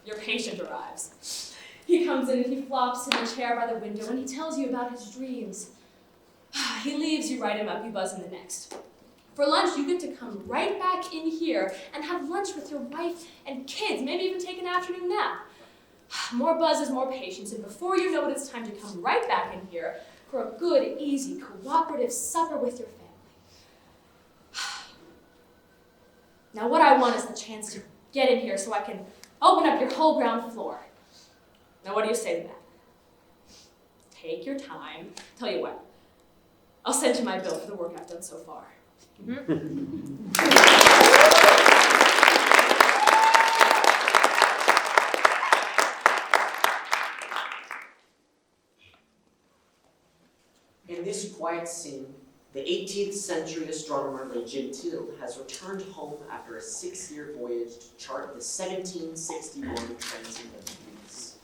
G: your patient arrives. He comes in and he flops in a chair by the window and he tells you about his dreams. He leaves, you write him up, you buzz in the next.
B: For lunch, you get to come right back in here and have lunch with your wife and kids, maybe even take an afternoon nap. More buzz is more patience, and before you know it, it's time to come right back in here for a good, easy, cooperative supper with your family. Now what I want is the chance to get in here so I can open up your whole ground floor. Now what do you say to that? Take your time. Tell you what, I'll send you my bill for the work I've done so far.
A: In this quiet scene, the 18th century astronomer Le Gentil has returned home after a 6-year voyage to chart the 1761 transit of Venus.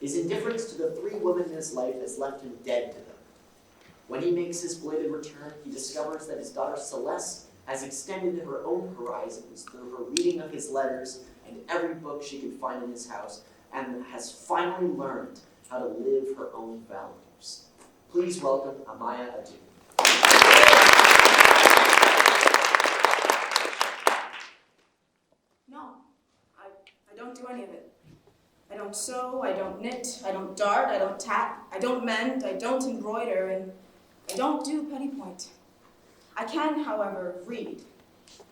A: His indifference to the 3 women in his life has left him dead to them. When he makes his belated return, he discovers that his daughter Celeste has extended her own horizons through her reading of his letters and every book she could find in his house, and has finally learned how to live her own values. Please welcome Amaya Adu.
E: No, I don't do any of it. I don't sew, I don't knit, I don't dart, I don't tap, I don't mend, I don't embroider, and I don't do petty point. I can, however, read.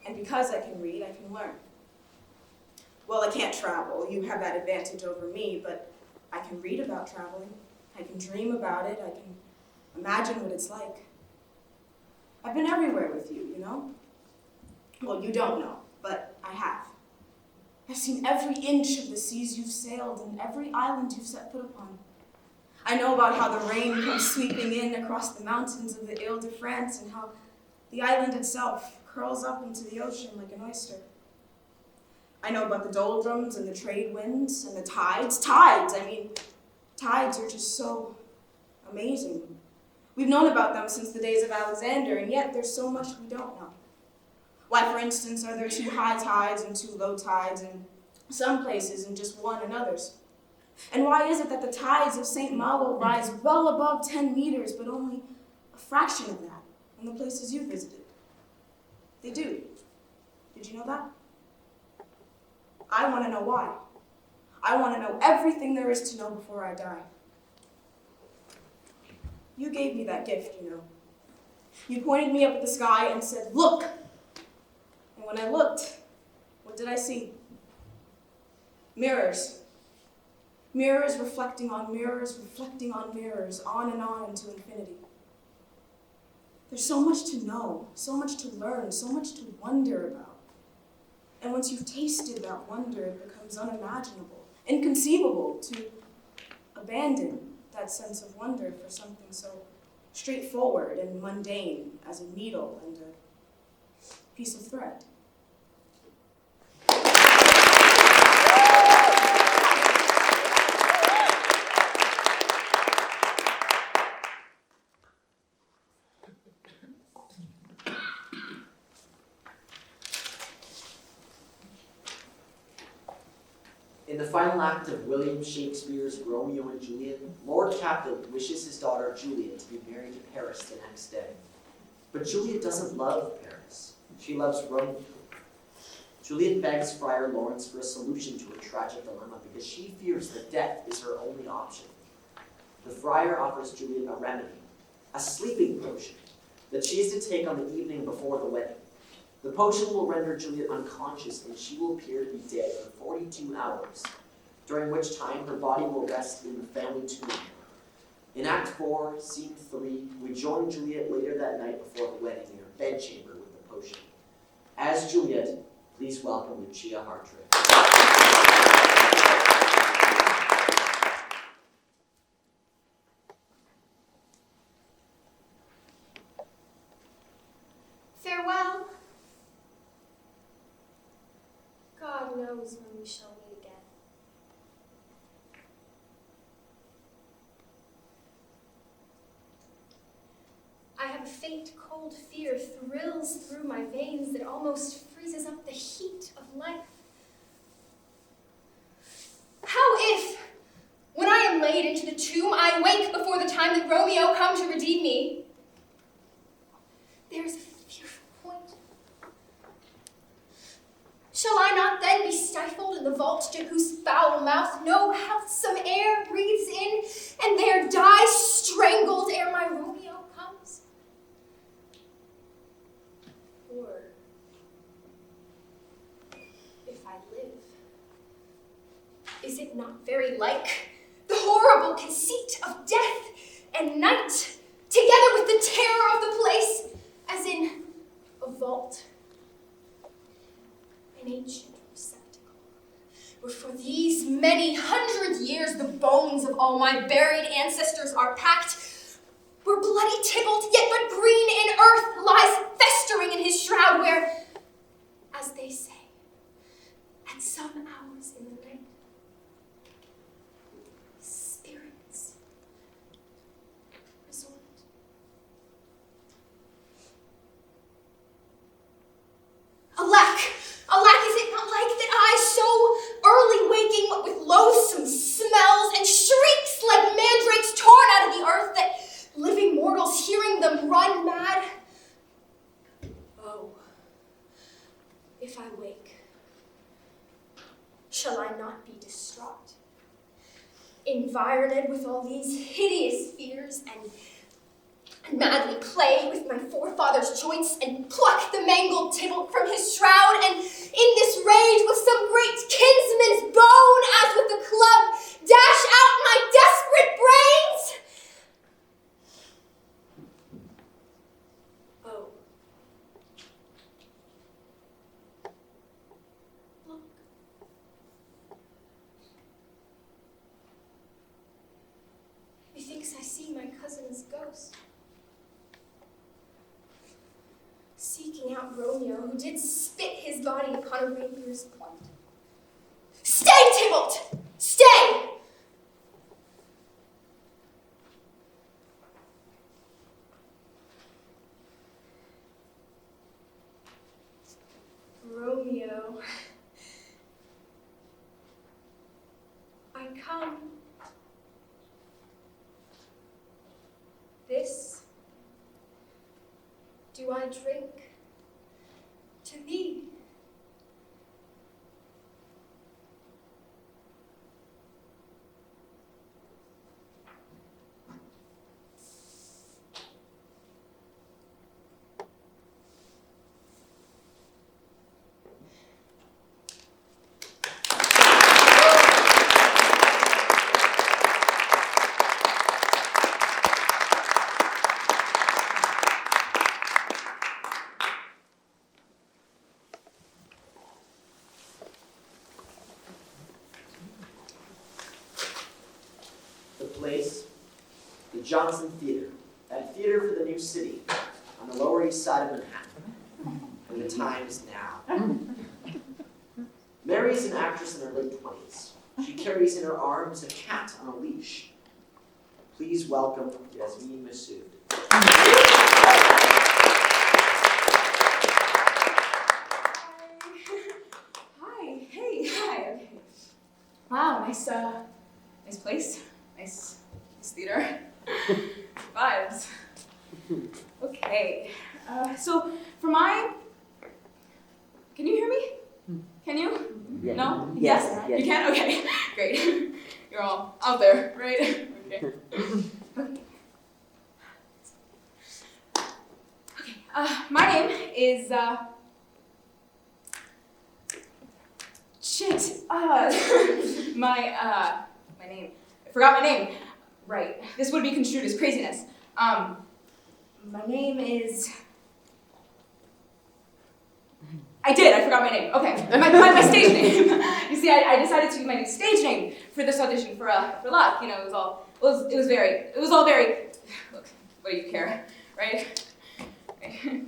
E: And because I can read, I can learn. Well, I can't travel. You have that advantage over me, but I can read about traveling. I can dream about it. I can imagine what it's like. I've been everywhere with you, you know? Well, you don't know, but I have. I've seen every inch of the seas you've sailed and every island you've set foot upon. I know about how the rain comes sweeping in across the mountains of the Ile-de-France and how the island itself curls up into the ocean like an oyster. I know about the doldrums and the trade winds and the tides. Tides are just so amazing. We've known about them since the days of Alexander, and yet there's so much we don't know. Why, for instance, are there 2 high tides and 2 low tides in some places and just 1 in others? And why is it that the tides of St. Malo rise well above 10 meters, but only a fraction of that in the places you visited? They do. Did you know that? I want to know why. I want to know everything there is to know before I die. You gave me that gift, you know. You pointed me up at the sky and said, "Look!" And when I looked, what did I see? Mirrors. Mirrors reflecting on mirrors, reflecting on mirrors, on and on into infinity. There's so much to know, so much to learn, so much to wonder about. And once you've tasted that wonder, it becomes unimaginable, inconceivable to abandon that sense of wonder for something so straightforward and mundane as a needle and a piece of thread.
A: In the final act of William Shakespeare's Romeo and Juliet, Lord Capulet wishes his daughter Juliet to be married to Paris the next day. But Juliet doesn't love Paris. She loves Romeo. Juliet begs Friar Lawrence for a solution to her tragic dilemma because she fears that death is her only option. The friar offers Juliet a remedy, a sleeping potion, that she is to take on the evening before the wedding. The potion will render Juliet unconscious and she will appear to be dead for 42 hours, during which time her body will rest in the family tomb. In Act 4, Scene 3, we join Juliet later that night before the wedding in her bedchamber with the potion. As Juliet, please welcome Lucia Hartrick.
B: Farewell. God knows when we shall meet again. I have a faint, cold fear thrills through my veins that almost freezes up the heat of life. How if, when I am laid into the tomb, I wake before the time that Romeo come to redeem me? There is a fearful point Shall I not then be stifled in the vault to whose foul mouth no healthsome air breathes in, and there die strangled ere my Romeo comes? Or, if I live, is it not very like the horrible conceit of death and night, together with the terror of the place, as in a vault, an ancient receptacle, where for these many hundred years the bones of all my buried ancestors are packed, where bloody Tybalt, yet but green in earth, lies festering in his shroud, where, as they say, at some hours in the night, spirits resort. Alack, is it not like that I, so early waking, what with loathsome smells and shrieks like mandrakes torn out of the earth, that living mortals hearing them run mad? Oh, if I wake, shall I not be distraught, environed with all these hideous fears, and madly play with my forefather's joints, and pluck the mangled Tybalt from his shroud, and in this rage with some great kinsman's bone, as with a club, dash out my desperate brains? Oh. Look. Methinks I see my cousin's ghost, seeking out Romeo, who did spit his body upon a rapier's point. Stay, Tybalt! Stay! Romeo, I come. This do I drink to thee.
A: The place, the Johnson Theater, that theater for the new city on the Lower East Side of Manhattan. And the time is now. Mary is an actress in her late 20s. She carries in her arms a cat on a leash. Please welcome Yasmin Massoud.
D: Hi, hey, hi. Okay. Wow, nice place. Nice theater. Vibes. Okay. So for my, can you hear me? Can you?
I: Yes.
D: No?
I: Yes.
D: You can? Okay. Great. You're all out there, right? Okay. My name is shit. My name. I forgot my name. Right. This would be construed as craziness. My name is. I forgot my name. Okay. My stage name. You see, I decided to use my new stage name for this audition for luck. You know, it was all very. Look, what do you care, right? Okay.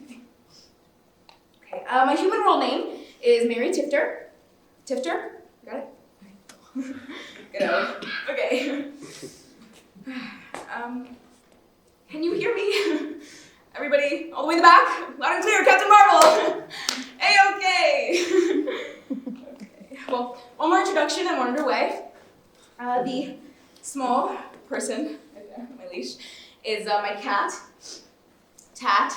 D: My human role name is Mary Tifter. Tifter? Got it? Okay. Good. Okay. Can you hear me? Everybody, all the way in the back? Loud and clear, Captain Marvel! A-okay! Okay. Well, one more introduction and we're underway. The small person, right there, on my leash, is my cat. Tat.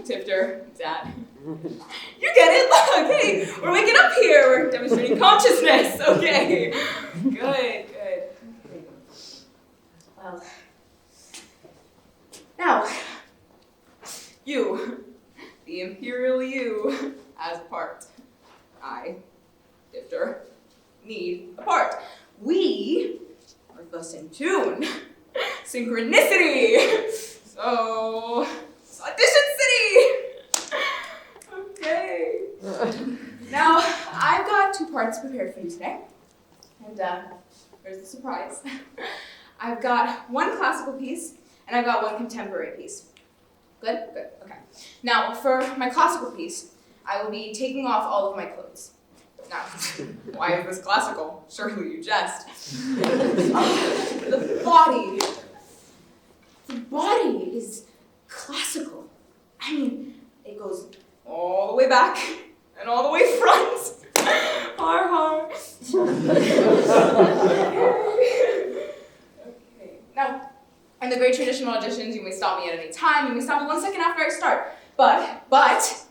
D: Tifter, Tat.
B: You get it? Look, hey, we're waking up here. We're demonstrating consciousness. Okay. Good. Well, now, you, the imperial you, as part. I, Difter, need a part. We are thus in tune. Synchronicity. So, audition city. Okay. Now, I've got 2 parts prepared for you today. And here's the surprise. I've got 1 classical piece, and I've got 1 contemporary piece. Good? Good. Okay. Now, for my classical piece, I will be taking off all of my clothes. Now, why is this classical? Surely you jest. The body is classical. I mean, it goes all the way back and all the way front. Har har. Okay. Now, in the great traditional auditions, you may stop me at any time. You may stop me 1 second after I start. But,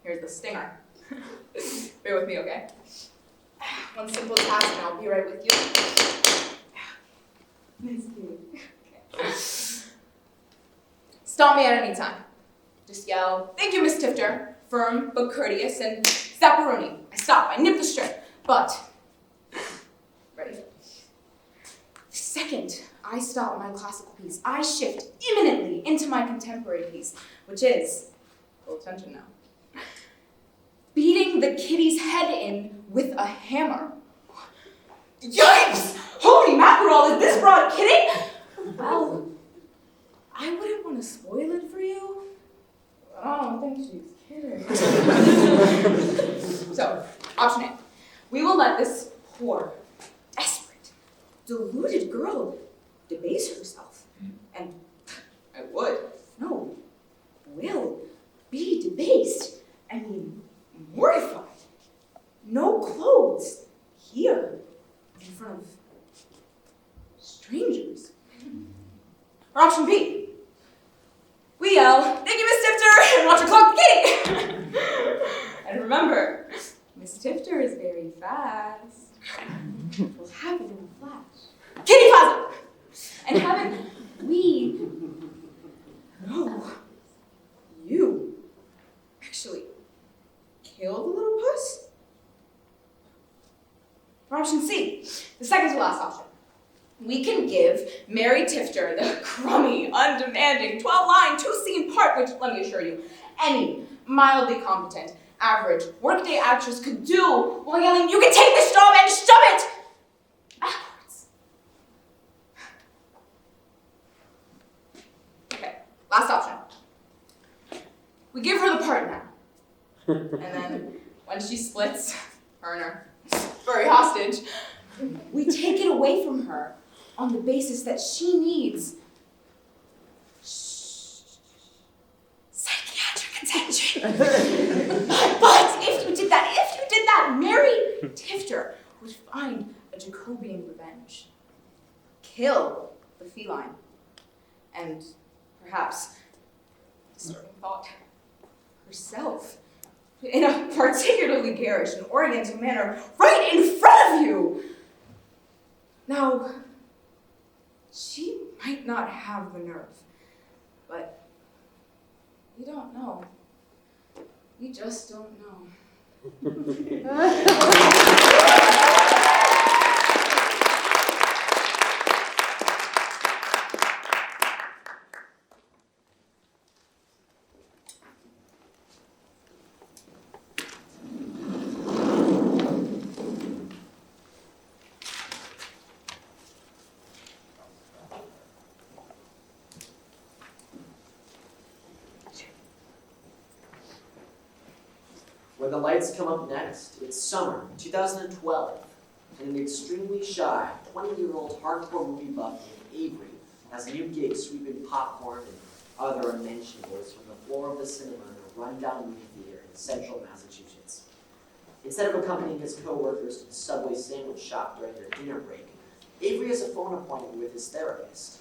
B: here's the stinger. Bear with me, okay? 1 simple task and I'll be right with you. Nice okay. Stop me at any time. Just yell, "Thank you, Miss Tifter," firm but courteous, and zapparoni. I stop, I nip the string. But, ready? The second I stop my classical piece, I shift imminently into my contemporary piece, which is, full attention now, beating the kitty's head in with a hammer. Yikes! Holy mackerel, is this broad kidding? Well, I wouldn't want to spoil it for you. I don't think she's kidding. So, option A. We will let this poor, desperate, deluded girl debase herself. And I would. No, will be debased. I mean, mortified. No clothes. Here. In front of strangers. Or option B. We yell, "Thank you, Miss Tifter," and watch her clock the kitty. And remember, Miss Tifter is very fast. It will happen in a flash. Kitty Plaza! And haven't we, no, you, actually killed the little puss? Or option C, the second to last option. We can give Mary Tifter the crummy, undemanding, 12-line, 2-scene part, which, let me assure you, any mildly competent, average, workday actress could do while yelling, "You can take this job and shove it!" backwards. Okay, last option. We give her the part now. And then, when she splits, her and her furry hostage, we take it away from her on the basis that she needs psychiatric attention. But if you did that, Mary Tifter would find a Jacobian revenge, kill the feline, and perhaps, disturbing thought, herself, in a particularly garish and oriental manner, right in front of you. Now, she might not have the nerve, but we don't know. We just don't know.
A: When the lights come up next, it's summer 2012, and an extremely shy 20-year-old hardcore movie buff named Avery has a new gig sweeping popcorn and other unmentionables from the floor of the cinema in a rundown movie theater in central Massachusetts. Instead of accompanying his co-workers to the Subway sandwich shop during their dinner break, Avery has a phone appointment with his therapist.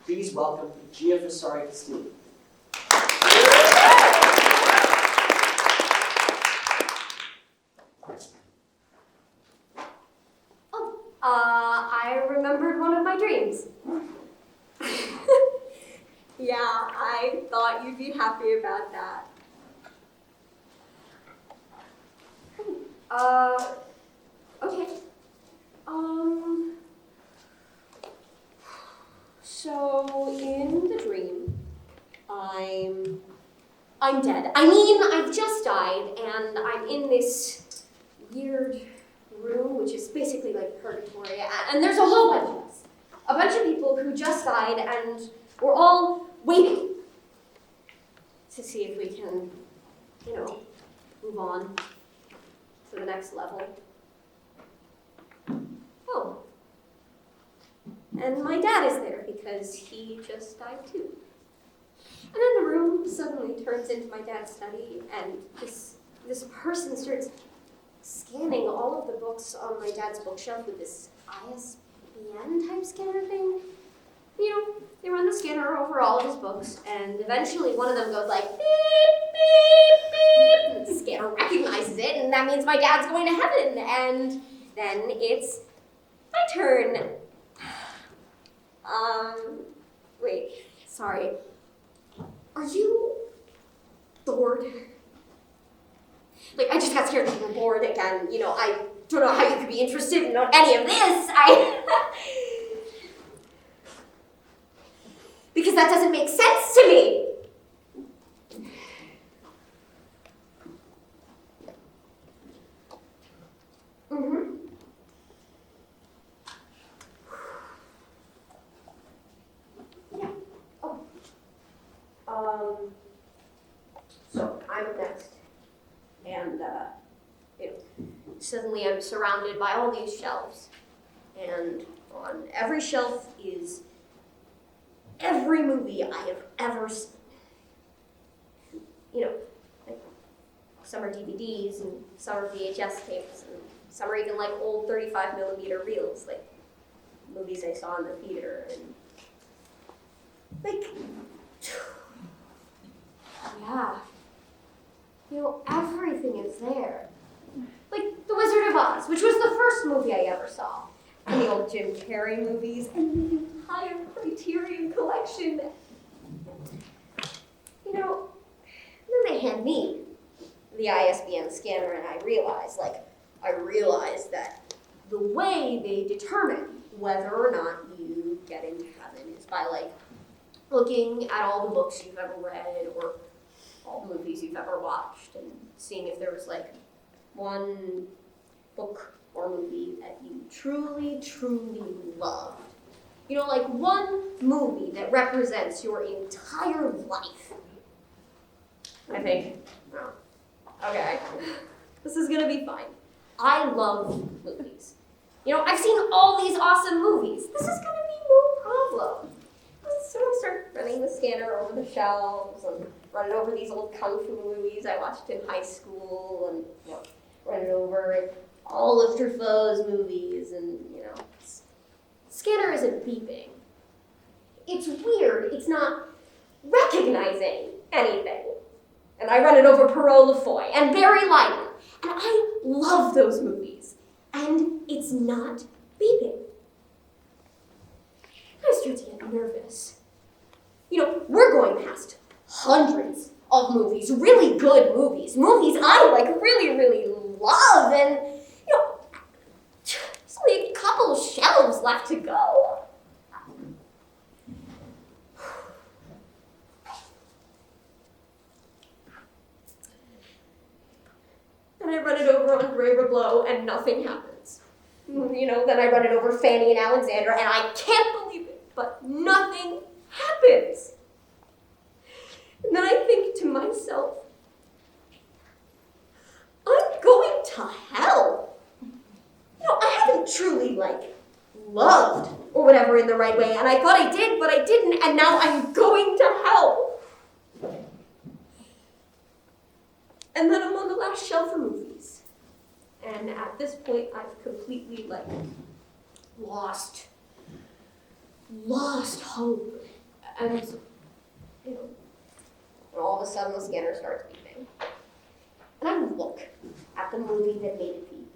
A: Please welcome Gia Fasari Castillo.
B: thought you'd be happy about that. Okay. So in the dream, I'm dead. I mean, I've just died, and I'm in this weird room, which is basically like purgatory, and there's a whole bunch of us. A bunch of people who just died, and we're all waiting to see if we can, move on to the next level. Oh. And my dad is there because he just died too. And then the room suddenly turns into my dad's study, and this person starts scanning all of the books on my dad's bookshelf with this ISBN type scanner thing. They run the scanner over all of his books, and eventually one of them goes like, beep, beep, beep, and the scanner recognizes it, and that means my dad's going to heaven, and then it's my turn. Wait, sorry. Are you bored? Like, I just got scared that you were bored again. I don't know how you could be interested in any of this. Because that doesn't make sense to me. Mm-hmm. Yeah. Oh. So I'm next. And, suddenly I'm surrounded by all these shelves. And on every shelf is every movie I have ever seen. Like, some are DVDs, and some are VHS tapes, and some are even like old 35mm reels, like movies I saw in the theater, and like, yeah. Everything is there. Like The Wizard of Oz, which was the first movie I ever saw. And the old Jim Carrey movies, and the entire Criterion collection. Then they hand me the ISBN scanner, and I realized that the way they determine whether or not you get into heaven is by, looking at all the books you've ever read, or all the movies you've ever watched, and seeing if there was, one book or movie that you truly, truly loved. One movie that represents your entire life. I think, okay, this is gonna be fine. I love movies. I've seen all these awesome movies. This is gonna be no problem. So I start running the scanner over the shelves and running over these old kung fu movies I watched in high school, and running over all of Truffaut's movies, and scanner isn't beeping. It's weird. It's not recognizing anything. And I run it over Perrault Lafoy and Barry Lyndon, and I love those movies. And it's not beeping. I start to get nervous. We're going past hundreds of movies, really good movies I really, really love, and there's only a couple shelves left to go. Then I run it over on Grey Reblow, and nothing happens. Then I run it over Fanny and Alexander, and I can't believe it, but nothing happens. And then I think to myself, I'm going to hell. I haven't truly, loved or whatever in the right way, and I thought I did, but I didn't, and now I'm going to hell. And then I'm on the last shelf of movies. And at this point, I've completely, lost hope. And, and all of a sudden the scanner starts beeping. And I look at the movie that made it beep.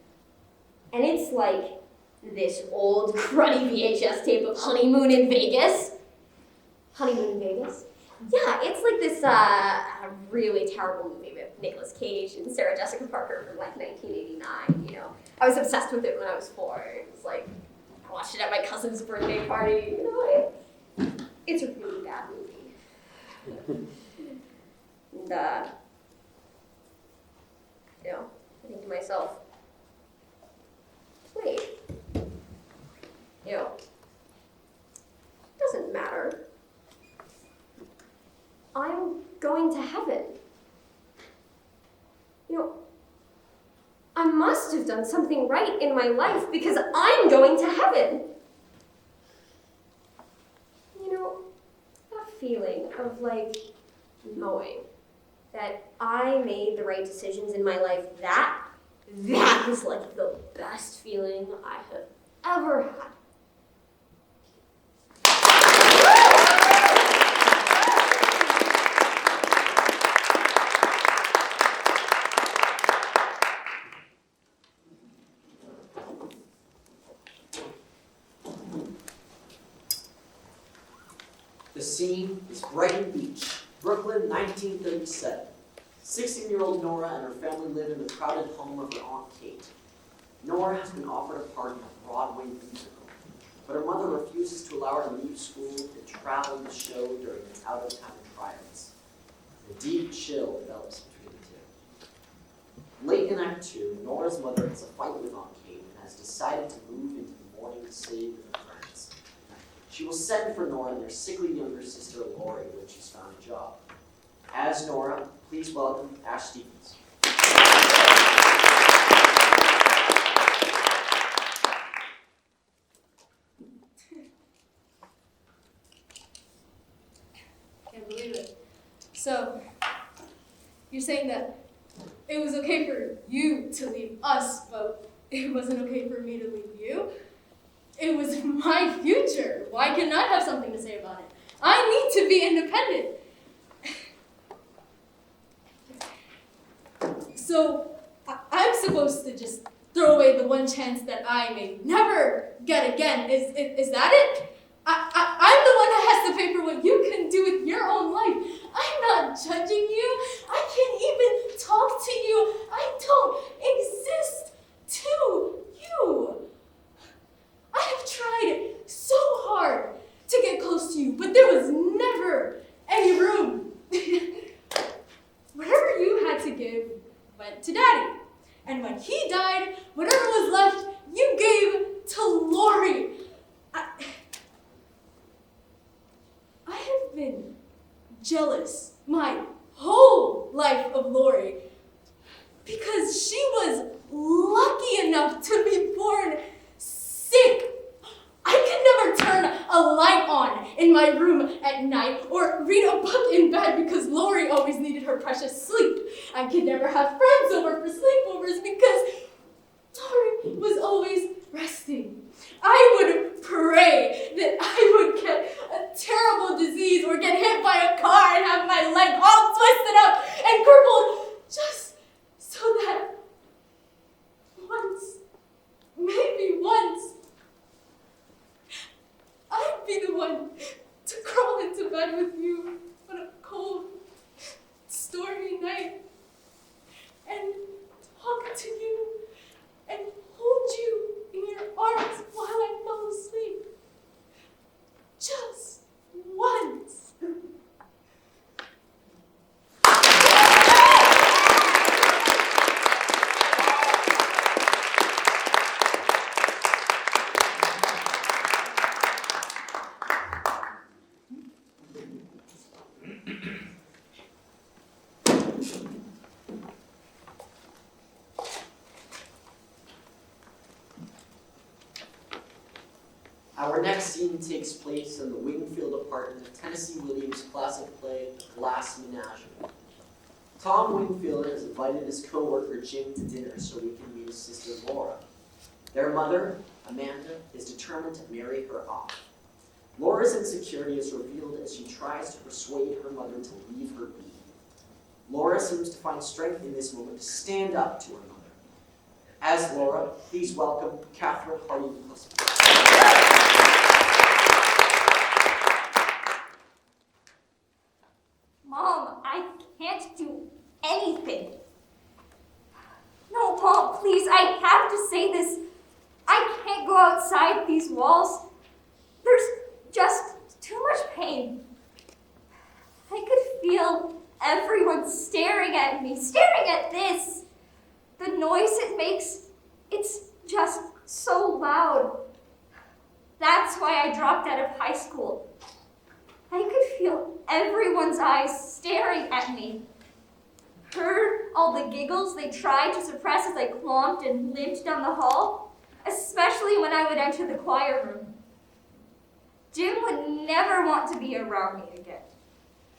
B: And it's this old cruddy VHS tape of Honeymoon in Vegas.
J: Yeah, it's like this really terrible movie with Nicolas Cage and Sarah Jessica Parker from like 1989, you know. I was obsessed with it when I was 4. It was like, I watched it at my cousin's birthday party, you know. It's a really bad movie. And, you know, I think to myself, wait, you know, it doesn't matter. I'm going to heaven. You know, I must have done something right in my life because I'm going to heaven. You know, that feeling of like knowing that I made the right decisions in my life, that is like the best feeling I have ever had.
A: The scene is Brighton Beach, Brooklyn, 1937. 16-year-old Nora and her family live in the crowded home of her Aunt Kate. Nora has been offered a part in a Broadway musical, but her mother refuses to allow her to leave school to travel the show during its out-of-town tryouts. A deep chill develops between the two. Late in Act 2, Nora's mother has a fight with Aunt Kate and has decided to move into the morning to stay with her friends. She will send for Nora and their sickly younger sister Lori when she's found a job. As Nora, please welcome Ash Stevens.
B: Can't believe it. So, you're saying that it was okay for you to leave us, but it wasn't okay for me to leave you? It was my future. Why can't I have something to say about it? I need to be independent. So, I'm supposed to just throw away the one chance that I may never get again. Is that it? I'm the one that has to pay for what you can do with your own life. I'm not judging you. I can't even talk to you. I don't exist to you. I have tried so hard to get close to you, but there was never any room. Whatever you had to give went to Daddy. And when he died, whatever was left, you gave to Lori. I have been jealous my whole life of Lori because she was lucky enough to be born sick. I could never turn a light on in my room at night or read a book in bed because Lori always needed her precious sleep. I could never have friends over for sleepovers because Lori was always resting. I would pray that I would get a terrible disease or get hit by a car and have my leg all twisted up and crippled just so that once, maybe once, I'd be the one to crawl into bed with you on a cold, stormy night and talk to you and hold you in your arms while I fell asleep. Just once.
A: Our next scene takes place in the Wingfield apartment of Tennessee Williams' classic play, The Glass Menagerie. Tom Wingfield has invited his co-worker Jim to dinner so he can meet his sister Laura. Their mother, Amanda, is determined to marry her off. Laura's insecurity is revealed as she tries to persuade her mother to leave her be. Laura seems to find strength in this moment to stand up to her mother. As Laura, please welcome Catherine Hardy-Husband.
J: say this. I can't go outside these walls. There's just too much pain. I could feel everyone staring at me, staring at this. The noise it makes, it's just so loud. That's why I dropped out of high school. I could feel everyone's eyes staring at me. Heard all the giggles they tried to suppress as I clomped and limped down the hall, especially when I would enter the choir room. Jim would never want to be around me again.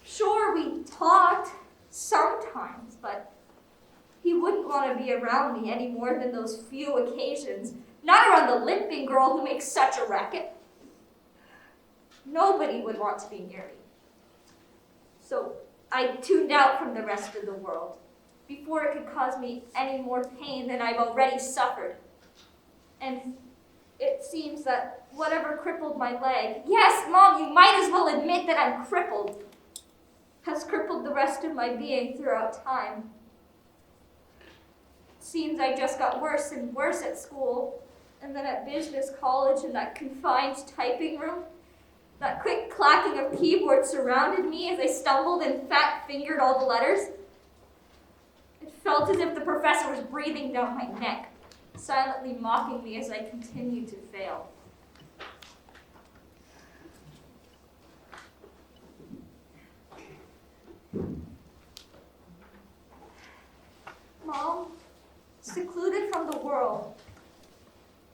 J: Sure, we talked sometimes, but he wouldn't want to be around me any more than those few occasions. Not around the limping girl who makes such a racket. Nobody would want to be near me. So I tuned out from the rest of the world before it could cause me any more pain than I've already suffered. And it seems that whatever crippled my leg, yes, Mom, you might as well admit that I'm crippled, has crippled the rest of my being throughout time. It seems I just got worse and worse at school, and then at business college in that confined typing room. That quick clacking of keyboards surrounded me as I stumbled and fat-fingered all the letters. It felt as if the professor was breathing down my neck, silently mocking me as I continued to fail. Mom, secluded from the world.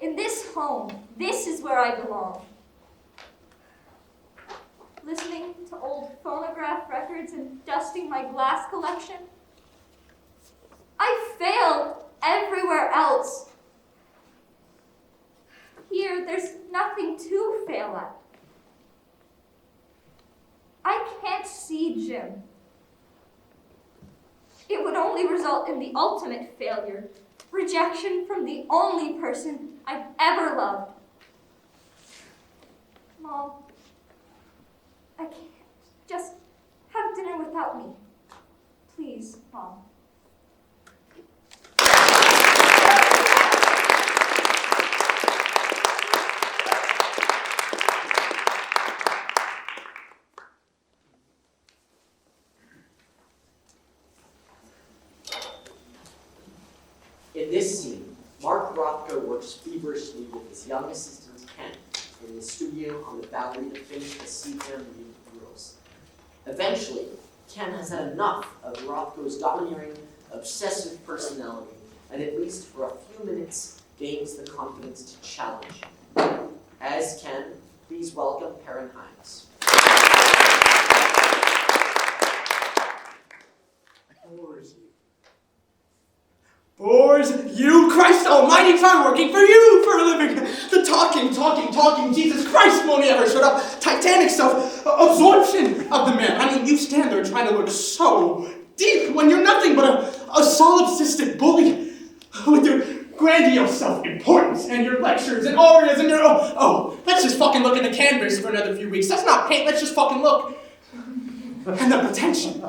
J: In this home, this is where I belong. Listening to old phonograph records and dusting my glass collection. I failed everywhere else. Here, there's nothing to fail at. I can't see Jim. It would only result in the ultimate failure, rejection from the only person I've ever loved. Mom, I can't just have dinner without me. Please, Mom.
A: In this scene, Mark Rothko works feverishly with his young assistant Ken in the studio on the Bowery to finish the CM murals. Eventually, Ken has had enough of Rothko's domineering, obsessive personality, and at least for a few minutes, gains the confidence to challenge him. As Ken, please welcome Perrin Himes.
K: Bores you, Christ almighty, try working for you for a living. The talking, Jesus Christ won't ever shut up. Titanic self-absorption of the man. I mean, you stand there trying to look so deep when you're nothing but a solipsistic bully with your grandiose self-importance and your lectures and arias and your, let's just fucking look at the canvas for another few weeks. That's not paint, let's just fucking look. And the pretension.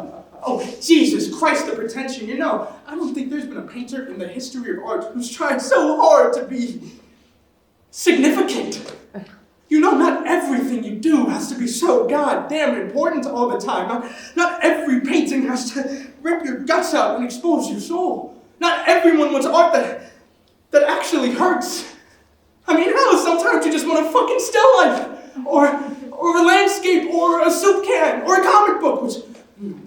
K: Oh, Jesus Christ, the pretension. You know, I don't think there's been a painter in the history of art who's tried so hard to be significant. You know, not everything you do has to be so goddamn important all the time. Not every painting has to rip your guts out and expose your soul. Not everyone wants art that actually hurts. I mean, hell, sometimes you just want a fucking still life, or a landscape, or a soup can, or a comic book, which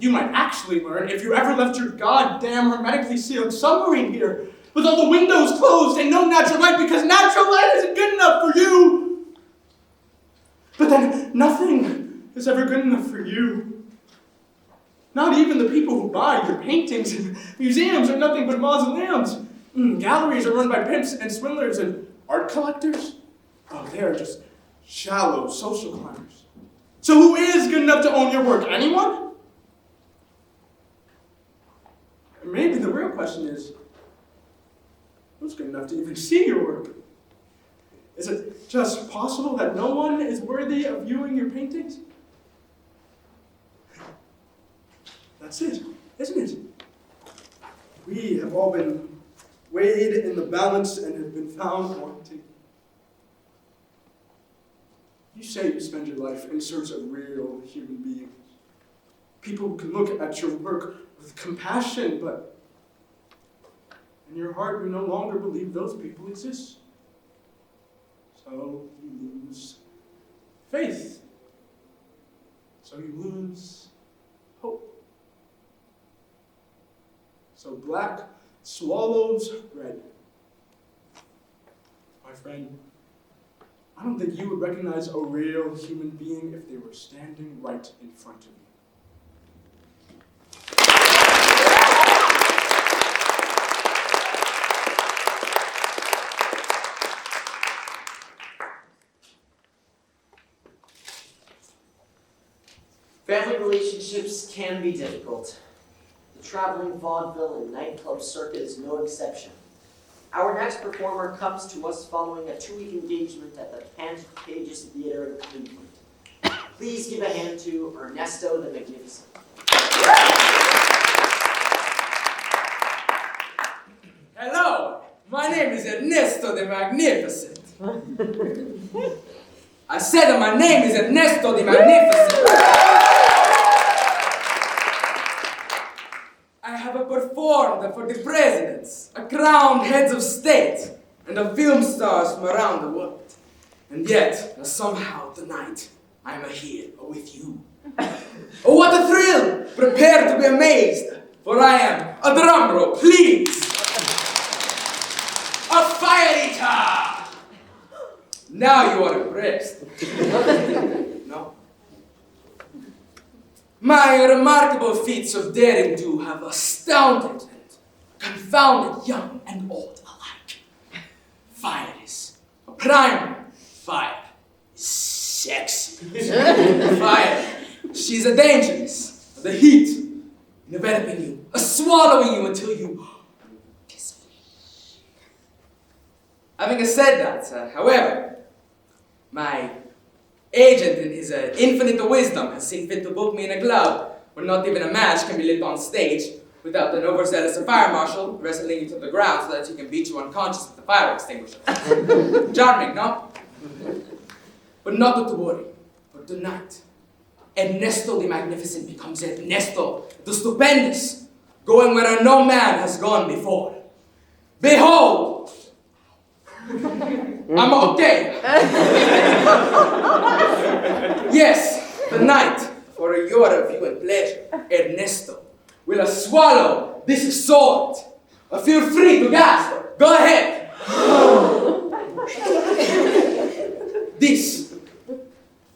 K: you might actually learn if you ever left your goddamn hermetically sealed submarine here with all the windows closed and no natural light because natural light isn't good enough for you. But then nothing is ever good enough for you. Not even the people who buy your paintings. Museums are nothing but mausoleums. Galleries are run by pimps and swindlers, and art collectors? Oh, they are just shallow social climbers. So who is good enough to own your work? Anyone? Maybe the real question is, who's good enough to even see your work? Is it just possible that no one is worthy of viewing your paintings? That's it, isn't it? We have all been weighed in the balance and have been found wanting. You say you spend your life in search of real human beings. People who can look at your work with compassion, but in your heart you no longer believe those people exist. So you lose faith. So you lose hope. So black swallows red. My friend, I don't think you would recognize a real human being if they were standing right in front of you.
A: Family relationships can be difficult. The traveling vaudeville and nightclub circuit is no exception. Our next performer comes to us following a 2-week engagement at the Pantages Theater in Cleveland. Please give a hand to Ernesto the Magnificent.
L: Hello, my name is Ernesto the Magnificent. I said that my name is Ernesto the Magnificent. I have performed for the presidents, crowned heads of state, and the film stars from around the world. And yet, somehow tonight, I'm here with you. Oh, what a thrill! Prepare to be amazed, for I am, a drum roll, please, a fire eater! Now you are impressed. No? My remarkable feats of daring do have astounded and confounded young and old alike. Fire is a primer. Fire is sexy. Fire, she's a dangerous. The heat, enveloping you, swallowing you until you disappear. Having said that, however, my agent in his infinite wisdom has seen fit to book me in a club where not even a match can be lit on stage without an overzealous fire marshal wrestling you to the ground so that he can beat you unconscious with the fire extinguisher. Charming, no? But not to worry, for tonight, Ernesto the Magnificent becomes Ernesto the Stupendous, going where no man has gone before. Behold! I'm okay. Yes, tonight, for your view and pleasure, Ernesto will swallow this sword. Feel free to gasp. Go ahead. This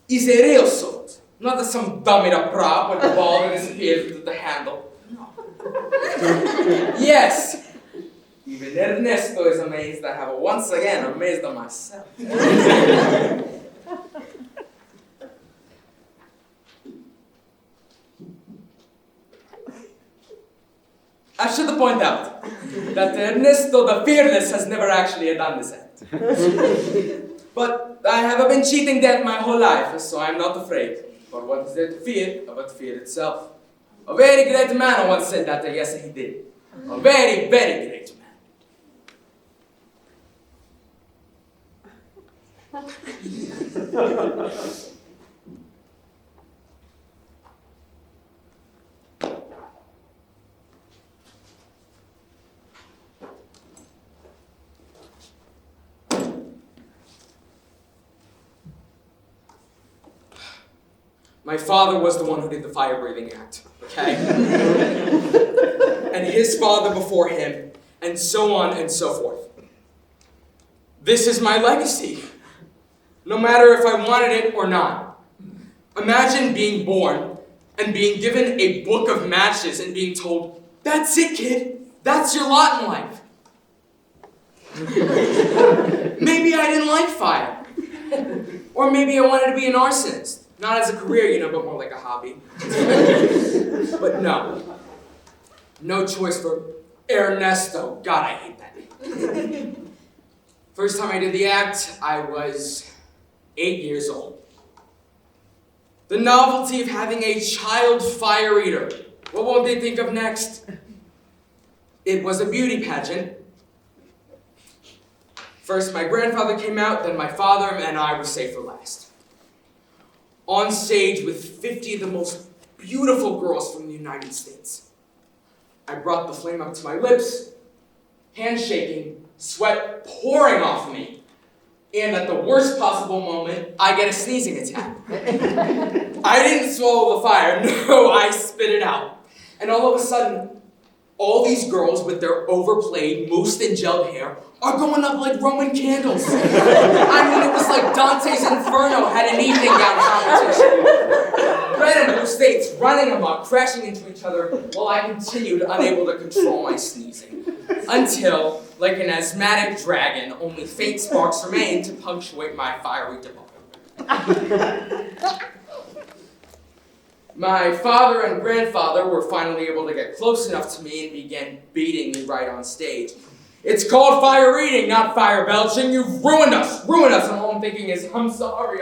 L: is a real sword, not some dummy-up prop with the ball that disappears into the handle. Yes. Even Ernesto is amazed. I have once again amazed myself. I should point out that Ernesto the Fearless has never actually done this act. But I have been cheating death my whole life, so I'm not afraid. For what is there to fear but fear itself? A very great man once said that, yes he did. A very, very great man. My father was the one who did the fire-breathing act, okay? And his father before him, and so on and so forth. This is my legacy, no matter if I wanted it or not. Imagine being born and being given a book of matches and being told, "That's it, kid. That's your lot in life." Maybe I didn't like fire. Or maybe I wanted to be an arsonist. Not as a career, but more like a hobby. But no. No choice for Ernesto. God, I hate that. First time I did the act, I was 8 years old. The novelty of having a child fire eater. What won't they think of next? It was a beauty pageant. First my grandfather came out, then my father, and I were saved for last. On stage with 50 of the most beautiful girls from the United States. I brought the flame up to my lips, hands shaking, sweat pouring off me. And at the worst possible moment, I get a sneezing attack. I didn't swallow the fire, no, I spit it out. And all of a sudden, all these girls with their overplayed, moosed and gelled hair are going up like Roman candles. I mean, it was like Dante's Inferno had an evening gown competition. Red and blue states running amok, crashing into each other, while I continued unable to control my sneezing. Until, like an asthmatic dragon, only faint sparks remained to punctuate my fiery development. My father and grandfather were finally able to get close enough to me and began beating me right on stage. It's called fire eating, not fire belching. You've ruined us. And all I'm thinking is, I'm sorry.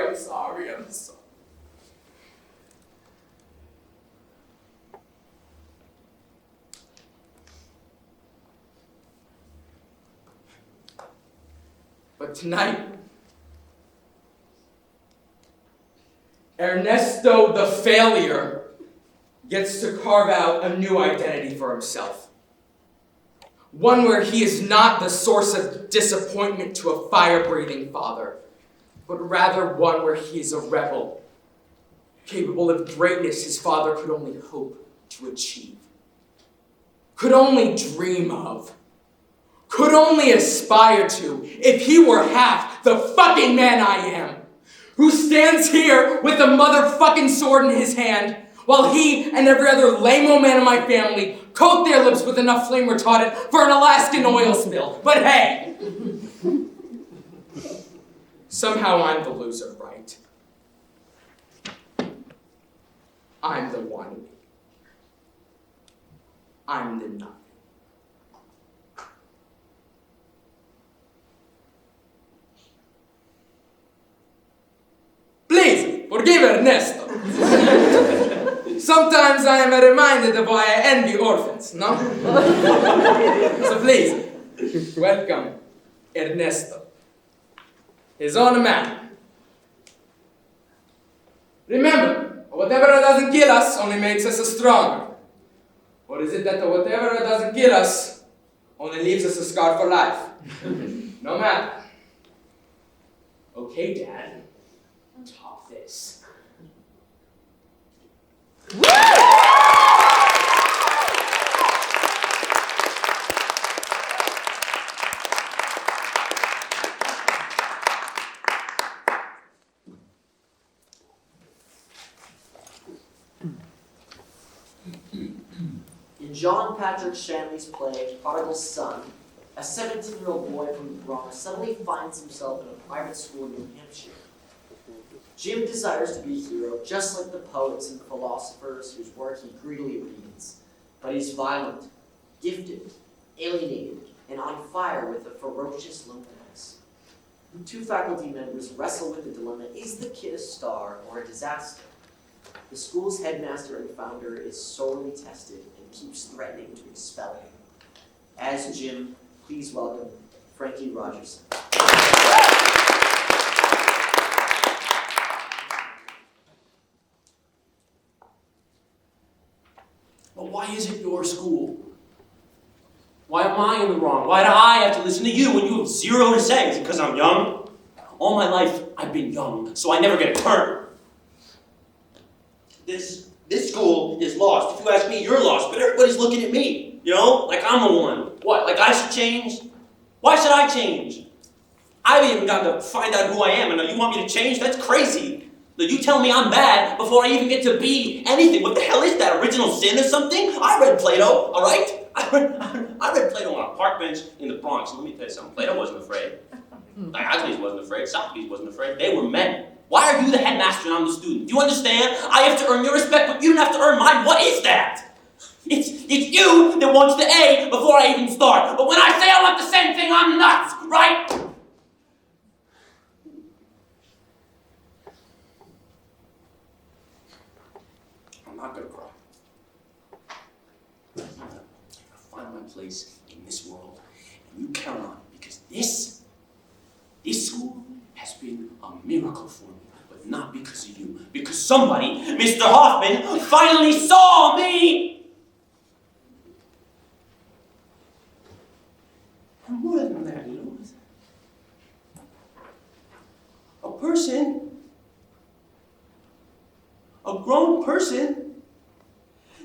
L: But tonight, Ernesto the failure gets to carve out a new identity for himself. One where he is not the source of disappointment to a fire-breathing father, but rather one where he is a rebel, capable of greatness his father could only hope to achieve, could only dream of, could only aspire to if he were half the fucking man I am, who stands here with the motherfucking sword in his hand, while he and every other lame-o man in my family coat their lips with enough flame retardant for an Alaskan oil spill. But hey! Somehow I'm the loser, right? I'm the one. I'm the nothing. Please, forgive Ernesto. Sometimes I am reminded of why I envy orphans, no? So please, welcome Ernesto, his own man. Remember, whatever doesn't kill us only makes us stronger. Or is it that whatever doesn't kill us only leaves us a scar for life? No matter. Okay, Dad, top this.
A: In John Patrick Shanley's play, Prodigal Son, a 17-year-old boy from the Bronx suddenly finds himself in a private school in New Hampshire. Jim desires to be a hero, just like the poets and philosophers whose work he greedily reads. But he's violent, gifted, alienated, and on fire with a ferocious loneliness. Two faculty members wrestle with the dilemma, is the kid a star or a disaster? The school's headmaster and founder is sorely tested and keeps threatening to expel him. As Jim, please welcome Frankie Rogerson.
M: But why is it your school? Why am I in the wrong? Why do I have to listen to you when you have zero to say? Is it because I'm young? All my life, I've been young, so I never get a turn. This school is lost. If you ask me, you're lost, but everybody's looking at me. You know? Like I'm the one. What, like I should change? Why should I change? I haven't even gotten to find out who I am, and now you want me to change? That's crazy. That you tell me I'm bad before I even get to be anything. What the hell is that? Original sin or something? I read Plato, all right? I read Plato on a park bench in the Bronx. And let me tell you something. Plato wasn't afraid. Diogenes wasn't afraid. Socrates wasn't afraid. They were men. Why are you the headmaster and I'm the student? Do you understand? I have to earn your respect, but you don't have to earn mine. What is that? It's you that wants the A before I even start. But when I say I want the same thing, I'm nuts, right? I'm not gonna cry. I'm gonna find my place in this world. And you count on it, because this miracle for me, but not because of you. Because somebody, Mr. Hoffman, finally saw me! And more than that, Louis, a grown person,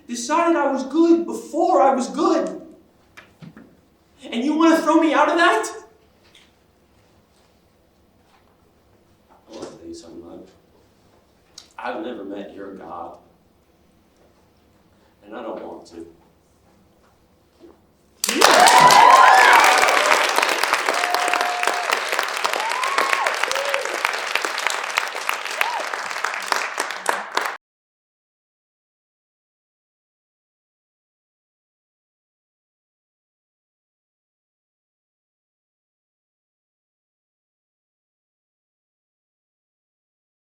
M: decided I was good before I was good. And you want to throw me out of that? I want to tell you something, Mug. I've never met your God. And I don't want to.